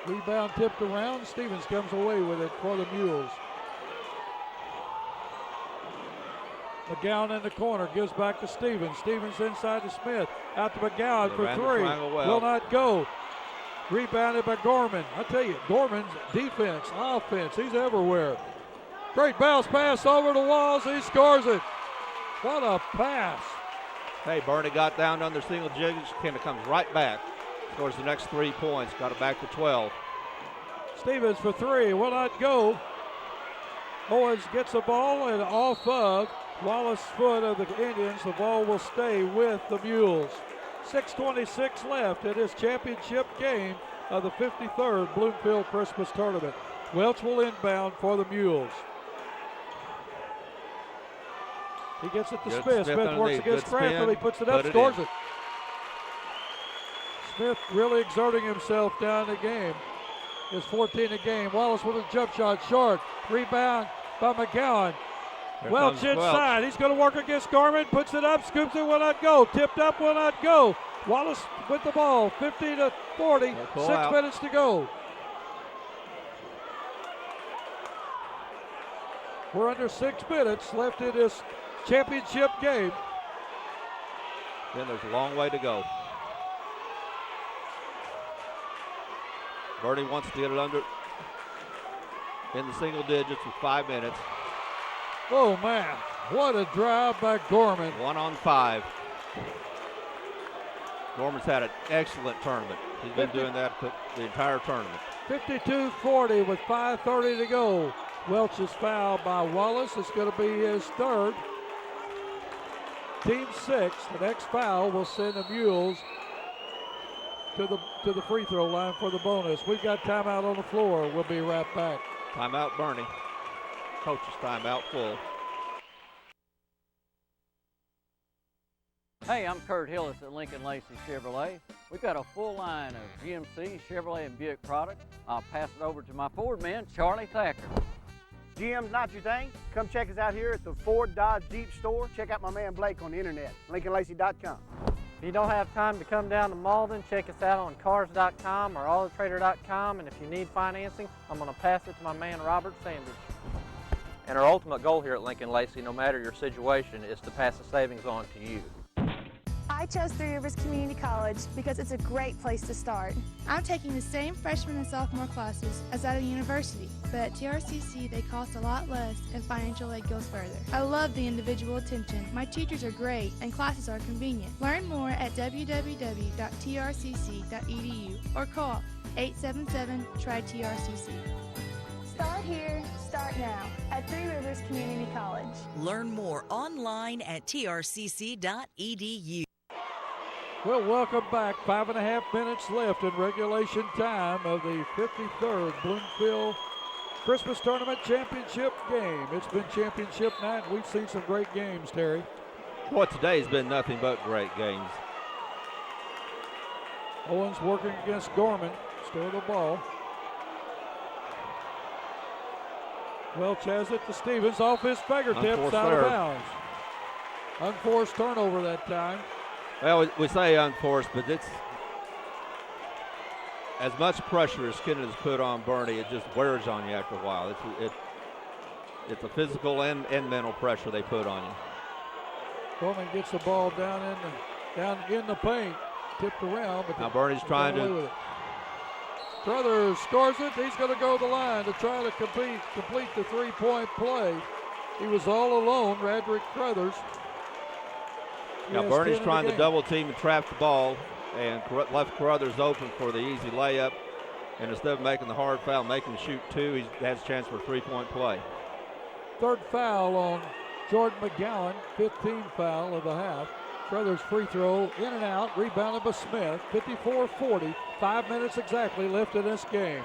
Rebound tipped around. Stevens comes away with it for the Mules. McGowan in the corner, gives back to Stevens. Stevens inside to Smith. Out to McGowan for 3. Will not go. Rebounded by Gorman. I tell you, Gorman's defense, offense, he's everywhere. Great bounce pass over the walls. He scores it. What a pass. Hey, Bernie got down under single digits. Kennett comes right back. Scores the next 3 points. Got it back to 12. Stevens for 3. Will not go. Owens gets the ball and off of Wallace's foot of the Indians. The ball will stay with the Mules. 6:26 left in this championship game of the 53rd Bloomfield Christmas Tournament. Welch will inbound for the Mules. He gets it to Smith. Smith works against Cranford. He puts it up, scores it. Smith really exerting himself down the game. His 14 a game. Wallace with a jump shot, short. Rebound by McGowan. Welch inside. He's going to work against Gorman. Puts it up, scoops it, will not go. Tipped up, will not go. Wallace with the ball. 50-40. 6 minutes to go. We're under 6 minutes left in this championship game. Then there's a long way to go. Bernie wants to get it under in the single digits with 5 minutes. Oh, man. What a drive by Gorman. 1 on 5. Gorman's had an excellent tournament. He's been doing that the entire tournament. 52-40 with 5:30 to go. Welch is fouled by Wallace. It's going to be his 3rd. Team 6. The next foul will send the Mules to the free throw line for the bonus. We've got timeout on the floor. We'll be right back. Timeout, Bernie. Coach's timeout full. Hey, I'm Kurt Hillis at Lincoln Lacey Chevrolet. We've got a full line of GMC, Chevrolet, and Buick products. I'll pass it over to my Ford man, Charlie Thacker. GM's not your thing? Come check us out here at the Ford Dodge Jeep store. Check out my man Blake on the internet, LincolnLacey.com. If you don't have time to come down to Malden, check us out on Cars.com or AutoTrader.com, and if you need financing, I'm going to pass it to my man Robert Sanders. And our ultimate goal here at Lincoln Lacey, no matter your situation, is to pass the savings on to you. I chose Three Rivers Community College because it's a great place to start. I'm taking the same freshman and sophomore classes as at a university, but at TRCC they cost a lot less and financial aid goes further. I love the individual attention. My teachers are great and classes are convenient. Learn more at www.trcc.edu or call 877-TRY-TRCC. Start here, start now at Three Rivers Community College. Learn more online at trcc.edu. Well, welcome back. 5.5 minutes left in regulation time of the 53rd Bloomfield Christmas Tournament Championship game. It's been championship night. We've seen some great games, Terry. Boy, today's been nothing but great games. Owens working against Gorman. Still the ball. Welch has it to Stevens off his fingertips, out of bounds. Unforced turnover that time. Well, we say unforced, but it's as much pressure as Kennett has put on Bernie, it just wears on you after a while. It's a physical and mental pressure they put on you. Gorman gets the ball down in the paint, tipped around. But now Bernie's trying to. Crothers scores it. He's going to go to the line to try to complete the three-point play. He was all alone, Radrick Crothers. Now Bernie's trying to double team and trap the ball, and left Crothers open for the easy layup. And instead of making the hard foul, making him shoot two, he has a chance for a three-point play. Third foul on Jordan McGowan, 15th foul of the half. Crothers free throw, in and out, rebounded by Smith, 54-40, 5 minutes exactly left in this game.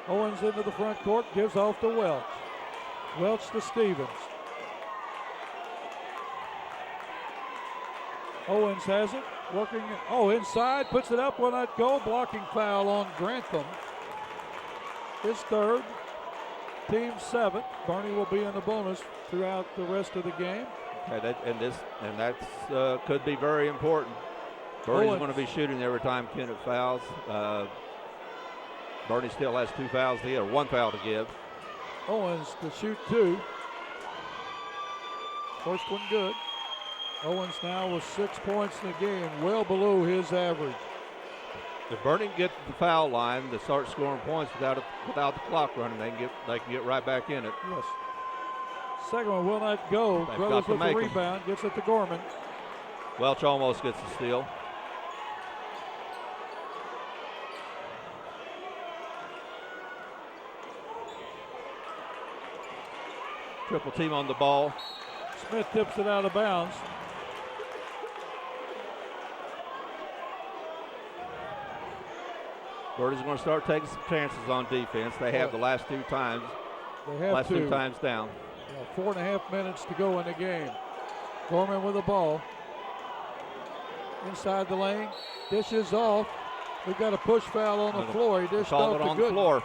Owens into the front court, gives off to Welch. Welch to Stevens. Owens has it, working, inside, puts it up, will not go, blocking foul on Grantham. His third, team 7. Bernie will be in the bonus throughout the rest of the game. Okay, that could be very important. Bernie's going to be shooting every time Kennett fouls. Bernie still has 2 fouls to give, or 1 foul to give. Owens to shoot 2. First one good. Owens now with 6 points in the game, well below his average. If Bernie can get to the foul line to start scoring points without the clock running, they can get right back in it. Yes. Second one will not go. Brothers with the rebound, gets it to Gorman. Welch almost gets the steal. Triple team on the ball. Smith tips it out of bounds. Bernie's going to start taking some chances on defense. They have the last 2 times. They have 2 times down. 4.5 minutes to go in the game. Gorman with the ball. Inside the lane. Dishes off. We've got a push foul on the floor. He dished off to on the floor.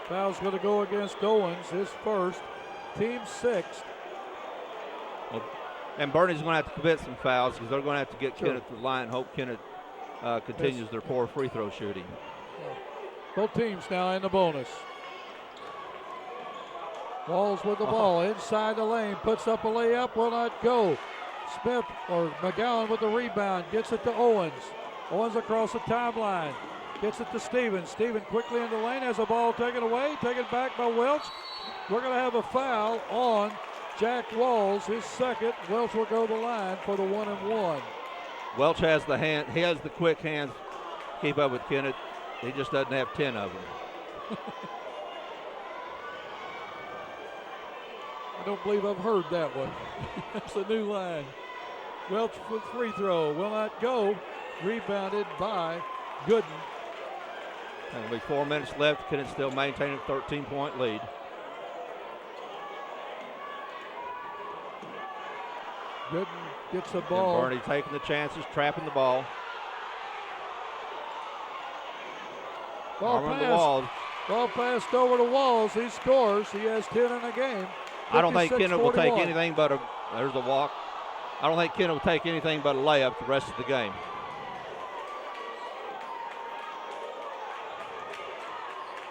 Foul's going to go against Owens, his first. Team 6. And Bernie's going to have to commit some fouls because they're going to have to get Kennett to the line and hope Kennett continues their poor free throw shooting. Both teams now in the bonus. Walls with the ball inside the lane, puts up a layup, will not go. Smith or McGowan with the rebound, gets it to Owens. Owens across the timeline, gets it to Stevens. Stevens quickly in the lane, has the ball taken away, taken back by Welch. We're going to have a foul on Jack Walls, his second. Welch will go to the line for the 1-and-1. Welch has the hand. He has the quick hands. Keep up with Kennett. He just doesn't have 10 of them. I don't believe I've heard that one. That's a new line. Welch with free throw. Will not go. Rebounded by Gooden. There'll be 4 minutes left. Kennett still maintaining a 13-point lead. Gooden gets the ball. And Bernie taking the chances, trapping the ball. Ball passed over to Walls. He scores. He has 10 in the game. I don't think Kennett will take anything but there's a walk. I don't think Kennett will take anything but a layup the rest of the game.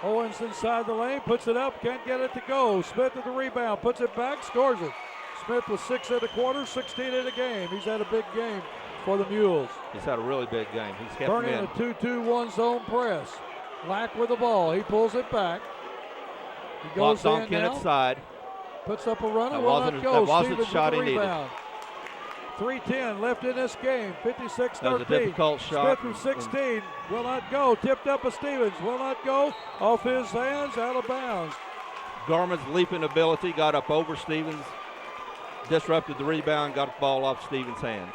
Owens inside the lane, puts it up, can't get it to go. Smith at the rebound, puts it back, scores it. Smith with 6 in the quarter, 16 in the game. He's had a big game for the Mules. He's had a really big game. He's kept Bernie them in. a 2-2-1 zone press. Lack with the ball. He pulls it back. He goes Walks on in Kennett's now. side. Puts up a runner. That Will not go. That wasn't the Stevens shot he with the needed. rebound. 3:10 left in this game. 56-13. That was a difficult shot. Smith from 16 will not go. Tipped up by Stevens. Will not go. Off his hands. Out of bounds. Garman's leaping ability got up over Stevens. Disrupted the rebound. Got the ball off Stevens' hand.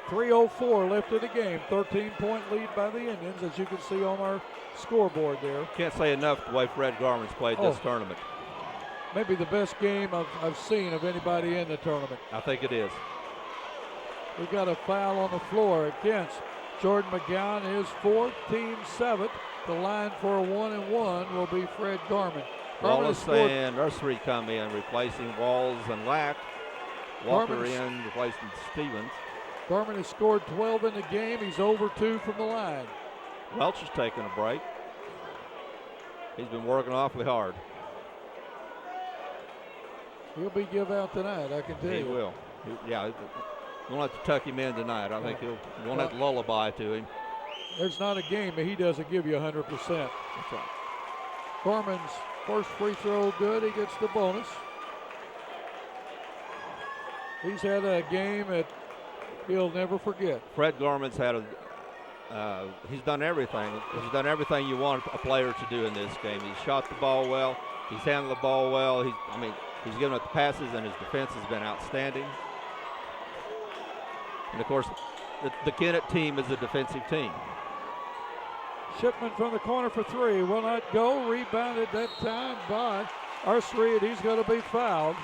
3:04 left in the game. 13-point lead by the Indians, as you can see on our scoreboard there. Can't say enough the way Fred Garman's played this tournament. Maybe the best game I've seen of anybody in the tournament. I think it is. We've got a foul on the floor against Jordan McGowan, his 4th, team 7th. The line for a 1-and-1 will be Fred Garman. Wallace and Nursery come in, replacing Walls and Lack. Walker in, replacing Stevens. Garman has scored 12 in the game. He's over 2 from the line. Welch is taking a break. He's been working awfully hard. He'll be give out tonight, I can tell you. He will. Yeah, we'll have to tuck him in tonight. I think we'll have to lullaby to him. There's not a game that he doesn't give you 100%. That's right. Gorman's first free throw good. He gets the bonus. He's had a game that he'll never forget. Fred Gorman's had he's done everything. He's done everything you want a player to do in this game. He's shot the ball well. He's handled the ball well. He's given up the passes, and his defense has been outstanding. And of course, the Kennett team is a defensive team. Shipman from the corner for three. Will not go. Rebounded that time by Arsery, and he's going to be fouled.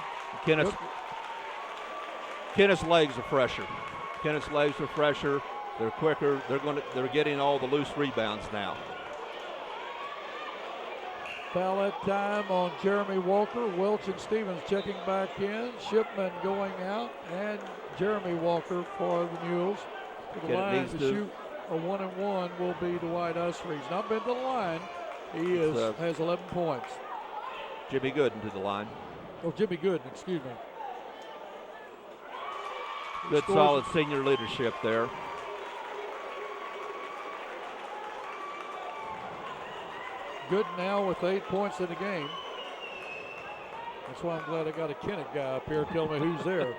Kennett's legs are fresher. Kennett's legs are fresher. They're quicker. They're getting all the loose rebounds now. Foul that time on Jeremy Walker. Welch and Stevens checking back in. Shipman going out, and Jeremy Walker for the Mules. To the line to shoot a 1-and-1 will be Dwight Usry. He's not been to the line. He has 11 points. Jimmy Gooden to the line. Oh, Jimmy Gooden, excuse me. Good solid senior leadership there. Good now with 8 points in the game. That's why I'm glad I got a Kennett guy up here telling me who's there.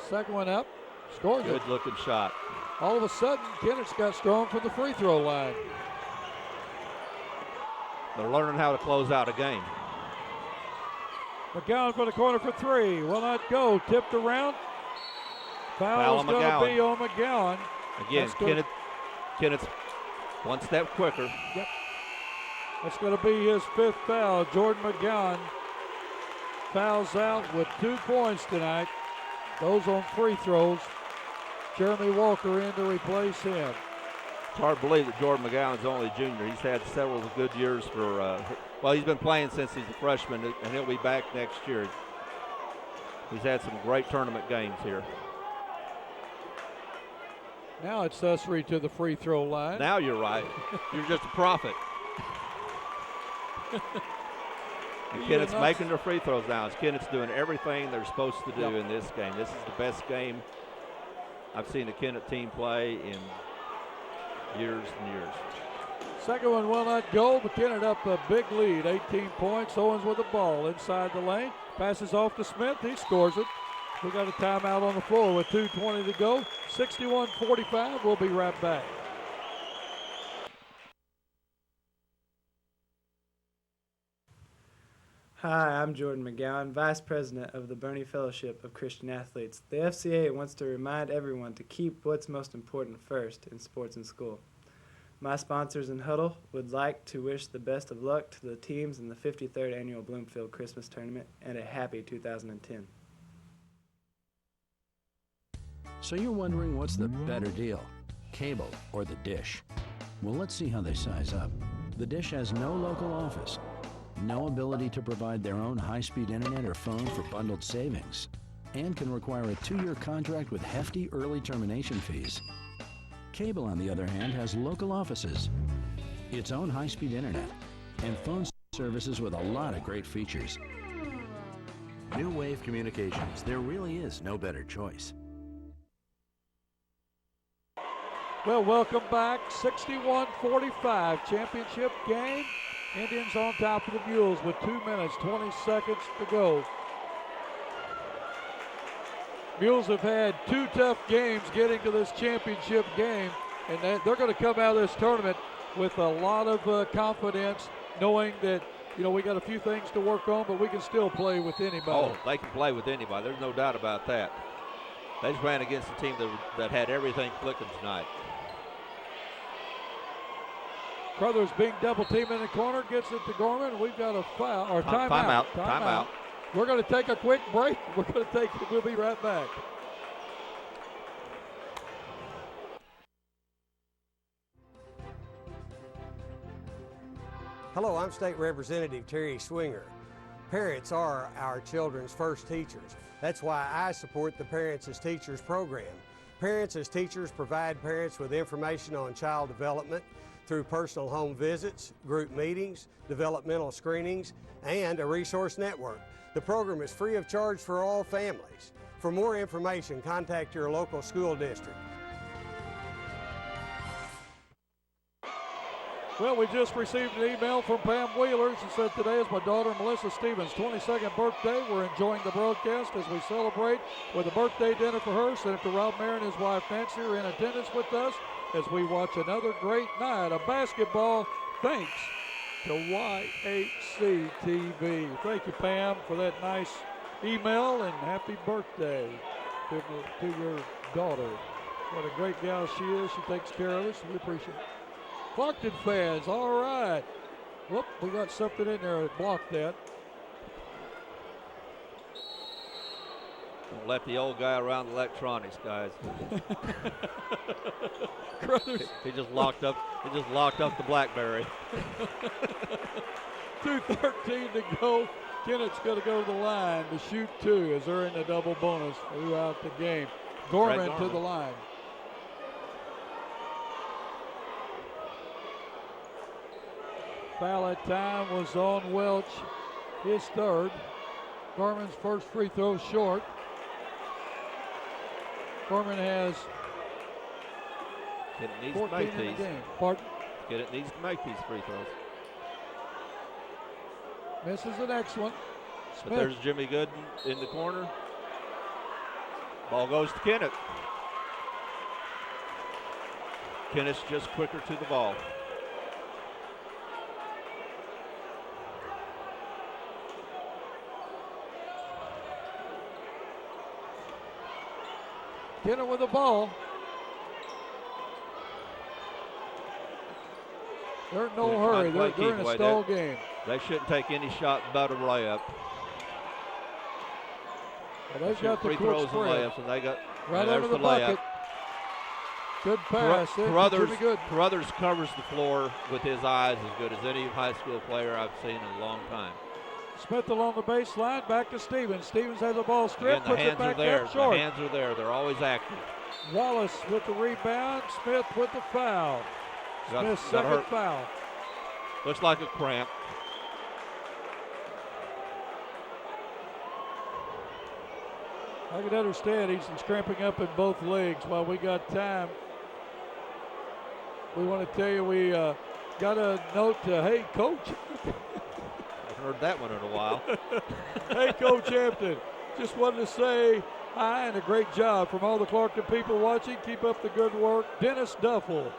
Second one up, scores it. Good looking shot. All of a sudden, Kennett's got strong from the free throw line. They're learning how to close out a game. McGowan for the corner for three. Will not go. Tipped around. Foul's going to be on McGowan. Again, Kennett's one step quicker. Yep. That's going to be his fifth foul. Jordan McGowan fouls out with 2 points tonight. Those on free throws. Jeremy Walker in to replace him. It's hard to believe that Jordan McGowan's only a junior. He's had several good years for, he's been playing since he's a freshman, and he'll be back next year. He's had some great tournament games here. Now it's Usry to the free throw line. Now you're right. You're just a prophet. And Kennett's making their free throws now. Kennett's doing everything they're supposed to do in this game. This is the best game I've seen the Kennett team play in years and years. Second one will not go, but Kennett up a big lead, 18 points. Owens with the ball inside the lane. Passes off to Smith. He scores it. We got a timeout on the floor with 2:20 to go. 61-45. We'll be right back. Hi, I'm Jordan McGowan, Vice President of the Bernie Fellowship of Christian Athletes. The FCA wants to remind everyone to keep what's most important first in sports and school. My sponsors in Huddle would like to wish the best of luck to the teams in the 53rd Annual Bloomfield Christmas Tournament and a happy 2010. So you're wondering what's the better deal, cable or the dish? Well, let's see how they size up. The dish has no local office, no ability to provide their own high-speed internet or phone for bundled savings, and can require a 2-year contract with hefty early termination fees. Cable, on the other hand, has local offices, its own high-speed internet, and phone services with a lot of great features. New Wave Communications, there really is no better choice. Well, welcome back. 61-45 championship game. Indians on top of the Mules with 2 minutes, 20 seconds to go. Mules have had 2 tough games getting to this championship game, and they're going to come out of this tournament with a lot of confidence, knowing that, we got a few things to work on, but we can still play with anybody. Oh, they can play with anybody. There's no doubt about that. They just ran against a team that had everything clicking tonight. Crothers being double teamed in the corner, gets it to Gorman. We've got a foul or timeout. Timeout. We're going to take a quick break. We'll be right back. Hello, I'm State Representative Terry Swinger. Parents are our children's first teachers. That's why I support the Parents as Teachers program. Parents as Teachers provide parents with information on child development, through personal home visits, group meetings, developmental screenings, and a resource network. The program is free of charge for all families. For more information, contact your local school district. Well, we just received an email from Pam Wheeler. She said, today is my daughter Melissa Stevens' 22nd birthday. We're enjoying the broadcast as we celebrate with a birthday dinner for her. Senator Rob Mayer and his wife Nancy are in attendance with us as we watch another great night of basketball, thanks to YHC TV. Thank you, Pam, for that nice email, and happy birthday to your daughter. What a great gal she is. She takes care of us. We appreciate it. Clarkton fans, all right. Whoop, we got something in there that blocked that. Don't let the old guy around electronics, guys. He just locked up the BlackBerry. 2:13 to go. Kennett's going to go to the line to shoot two as they're in the double bonus throughout the game. Gorman to the line. Foul at time was on Welch, his third. Gorman's first free throw short. Gorman has 14 in the game. Pardon? Kennett needs to make these free throws. Misses the next one. Smith. But there's Jimmy Gooden in the corner. Ball goes to Kennett. Kennett's just quicker to the ball. Kennett with the ball. They're in no hurry. They're in a stall game. They shouldn't take any shot but a layup. Well, they've got the free court throws spread. and layups, and they got right under the bucket. Good pass. Carruthers covers the floor with his eyes as good as any high school player I've seen in a long time. Smith along the baseline, back to Stevens. Stevens has the ball stripped, Again, puts it back up short. The hands are there. They're always active. Wallace with the rebound. Smith with the foul. Smith's second foul. Looks like a cramp. I can understand he's cramping up in both legs. While we got time, we want to tell you we got a note to, hey, Coach. Heard that one in a while. Hey, Coach Hampton, just wanted to say hi and a great job from all the Clarkton people watching. Keep up the good work. Dennis Duffel,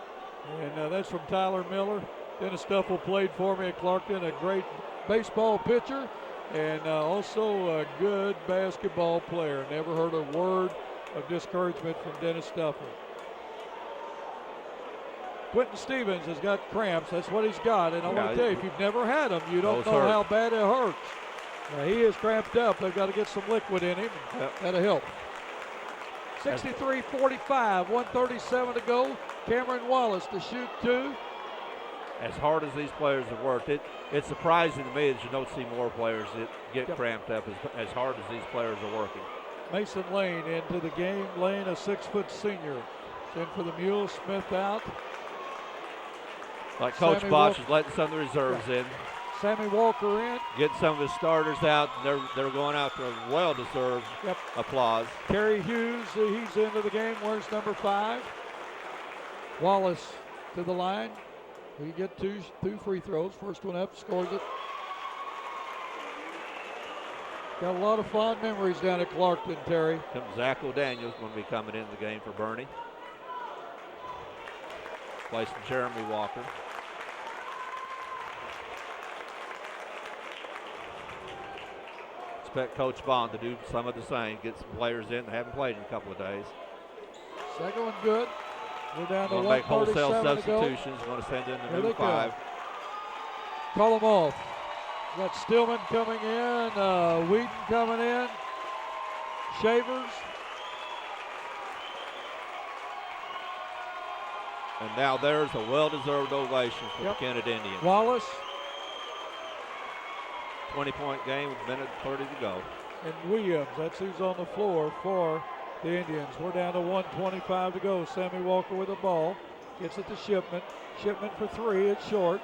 and that's from Tyler Miller. Dennis Duffel played for me at Clarkton, a great baseball pitcher and also a good basketball player. Never heard a word of discouragement from Dennis Duffel. Quentin Stevens has got cramps. That's what he's got. And I want to tell you, if you've never had them, you don't know how bad it hurts. He is cramped up. They've got to get some liquid in him. That'll help. 63-45, 137 to go. Cameron Wallace to shoot two. As hard as these players have worked, it's surprising to me that you don't see more players that get cramped up as hard as these players are working. Mason Lane into the game. Lane, a 6-foot senior. In for the Mules. Smith out. Like Coach Bosch is letting some of the reserves in. Sammy Walker in. Getting some of his starters out. They're going out for a well-deserved applause. Kerry Hughes, he's into the game. Wears number 5. Wallace to the line. We get two free throws. First one up, scores it. Got a lot of fond memories down at Clarkton, Terry. Zach O'Daniel's going to be coming into the game for Bernie. Placing Jeremy Walker. Expect Coach Bond to do some of the same. Get some players in that haven't played in a couple of days. Second one good. We're down to 1:37 make wholesale to go. substitutions. Going to send in the new 5. Call them off. We got Stillman coming in, Wheaton coming in, Shavers. And now there's a well-deserved ovation for the Kennett Indians. Wallace. 20-point game with a minute 30 to go. And Williams, that's who's on the floor for the Indians. We're down to 1:25 to go. Sammy Walker with the ball. Gets it to Shipman. Shipman for three. It's short.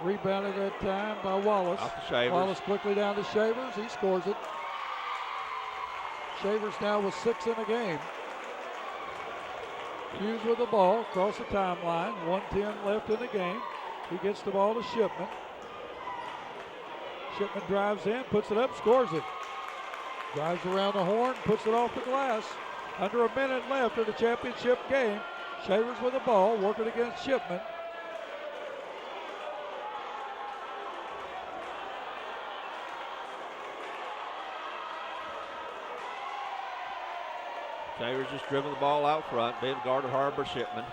Rebounded that time by Wallace. Off to Shavers. Wallace quickly down to Shavers. He scores it. Shavers now with 6 in the game. Hughes with the ball across the timeline. 1:10 left in the game. He gets the ball to Shipman. Shipman drives in, puts it up, scores it. Drives around the horn, puts it off the glass. Under a minute left in the championship game. Shavers with the ball, working against Shipman. Shavers just driven the ball out front, being guarded hard by Shipman.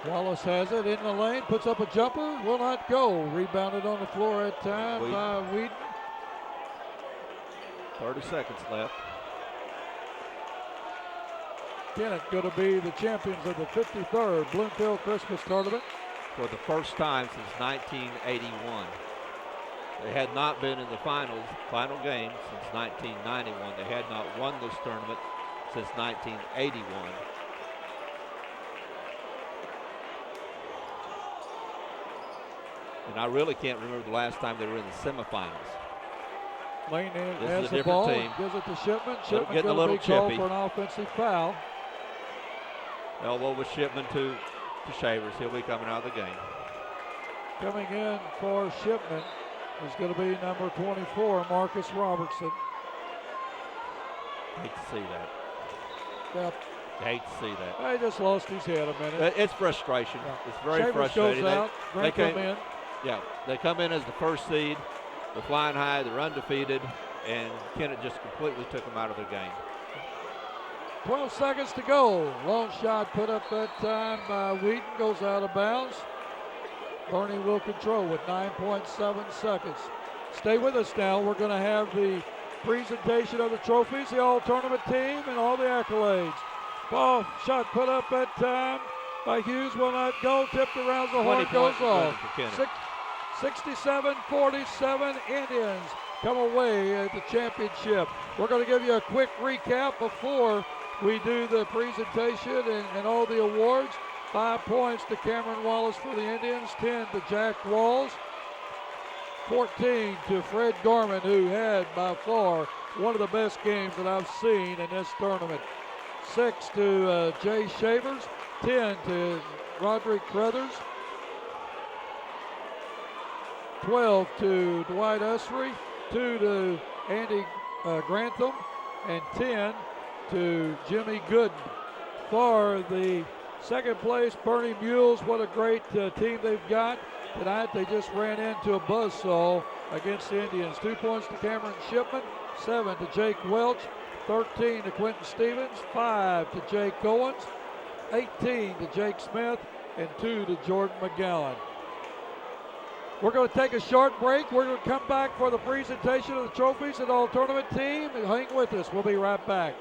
Wallace has it in the lane, puts up a jumper, will not go. Rebounded on the floor at time by Whedon. 30 seconds left. Kennett going to be the champions of the 53rd Bloomfield Christmas Tournament. For the first time since 1981. They had not been in the final game since 1991. They had not won this tournament since 1981. And I really can't remember the last time they were in the semifinals. Lane This has is a the different ball, team. gives it to Shipman. They're Shipman getting a going to little be called chippy. for an offensive foul. Elbow with Shipman to Shavers. He'll be coming out of the game. Coming in for Shipman is going to be number 24, Marcus Robertson. Hate to see that. Yep. Hate to see that. He just lost his head a minute. It's frustration. It's very Shavers frustrating. goes out, they Grantham came, in. Yeah, they come in as the first seed. They're flying high. They're undefeated. And Kennett just completely took them out of the game. 12 seconds to go. Long shot put up that time by Wheaton, goes out of bounds. Bernie will control with 9.7 seconds. Stay with us now. We're going to have the presentation of the trophies, the all-tournament team, and all the accolades. Ball shot put up that time by Hughes, will not go. Tipped around the horn, goes off. 67-47 Indians come away at the championship. We're going to give you a quick recap before we do the presentation and all the awards. 5 points to Cameron Wallace for the Indians, 10 to Jack Walls, 14 to Fred Gorman, who had by far one of the best games that I've seen in this tournament. 6 to Jay Shavers, 10 to Roderick Crothers, 12 to Dwight Usry, 2 to Andy Grantham, and 10 to Jimmy Gooden. For the second place, Bernie Mules, what a great team they've got. Tonight they just ran into a buzzsaw against the Indians. 2 points to Cameron Shipman, 7 to Jake Welch, 13 to Quentin Stevens, 5 to Jake Owens, 18 to Jake Smith, and 2 to Jordan McGowan. We're going to take a short break. We're going to come back for the presentation of the trophies and all tournament team. Hang with us. We'll be right back.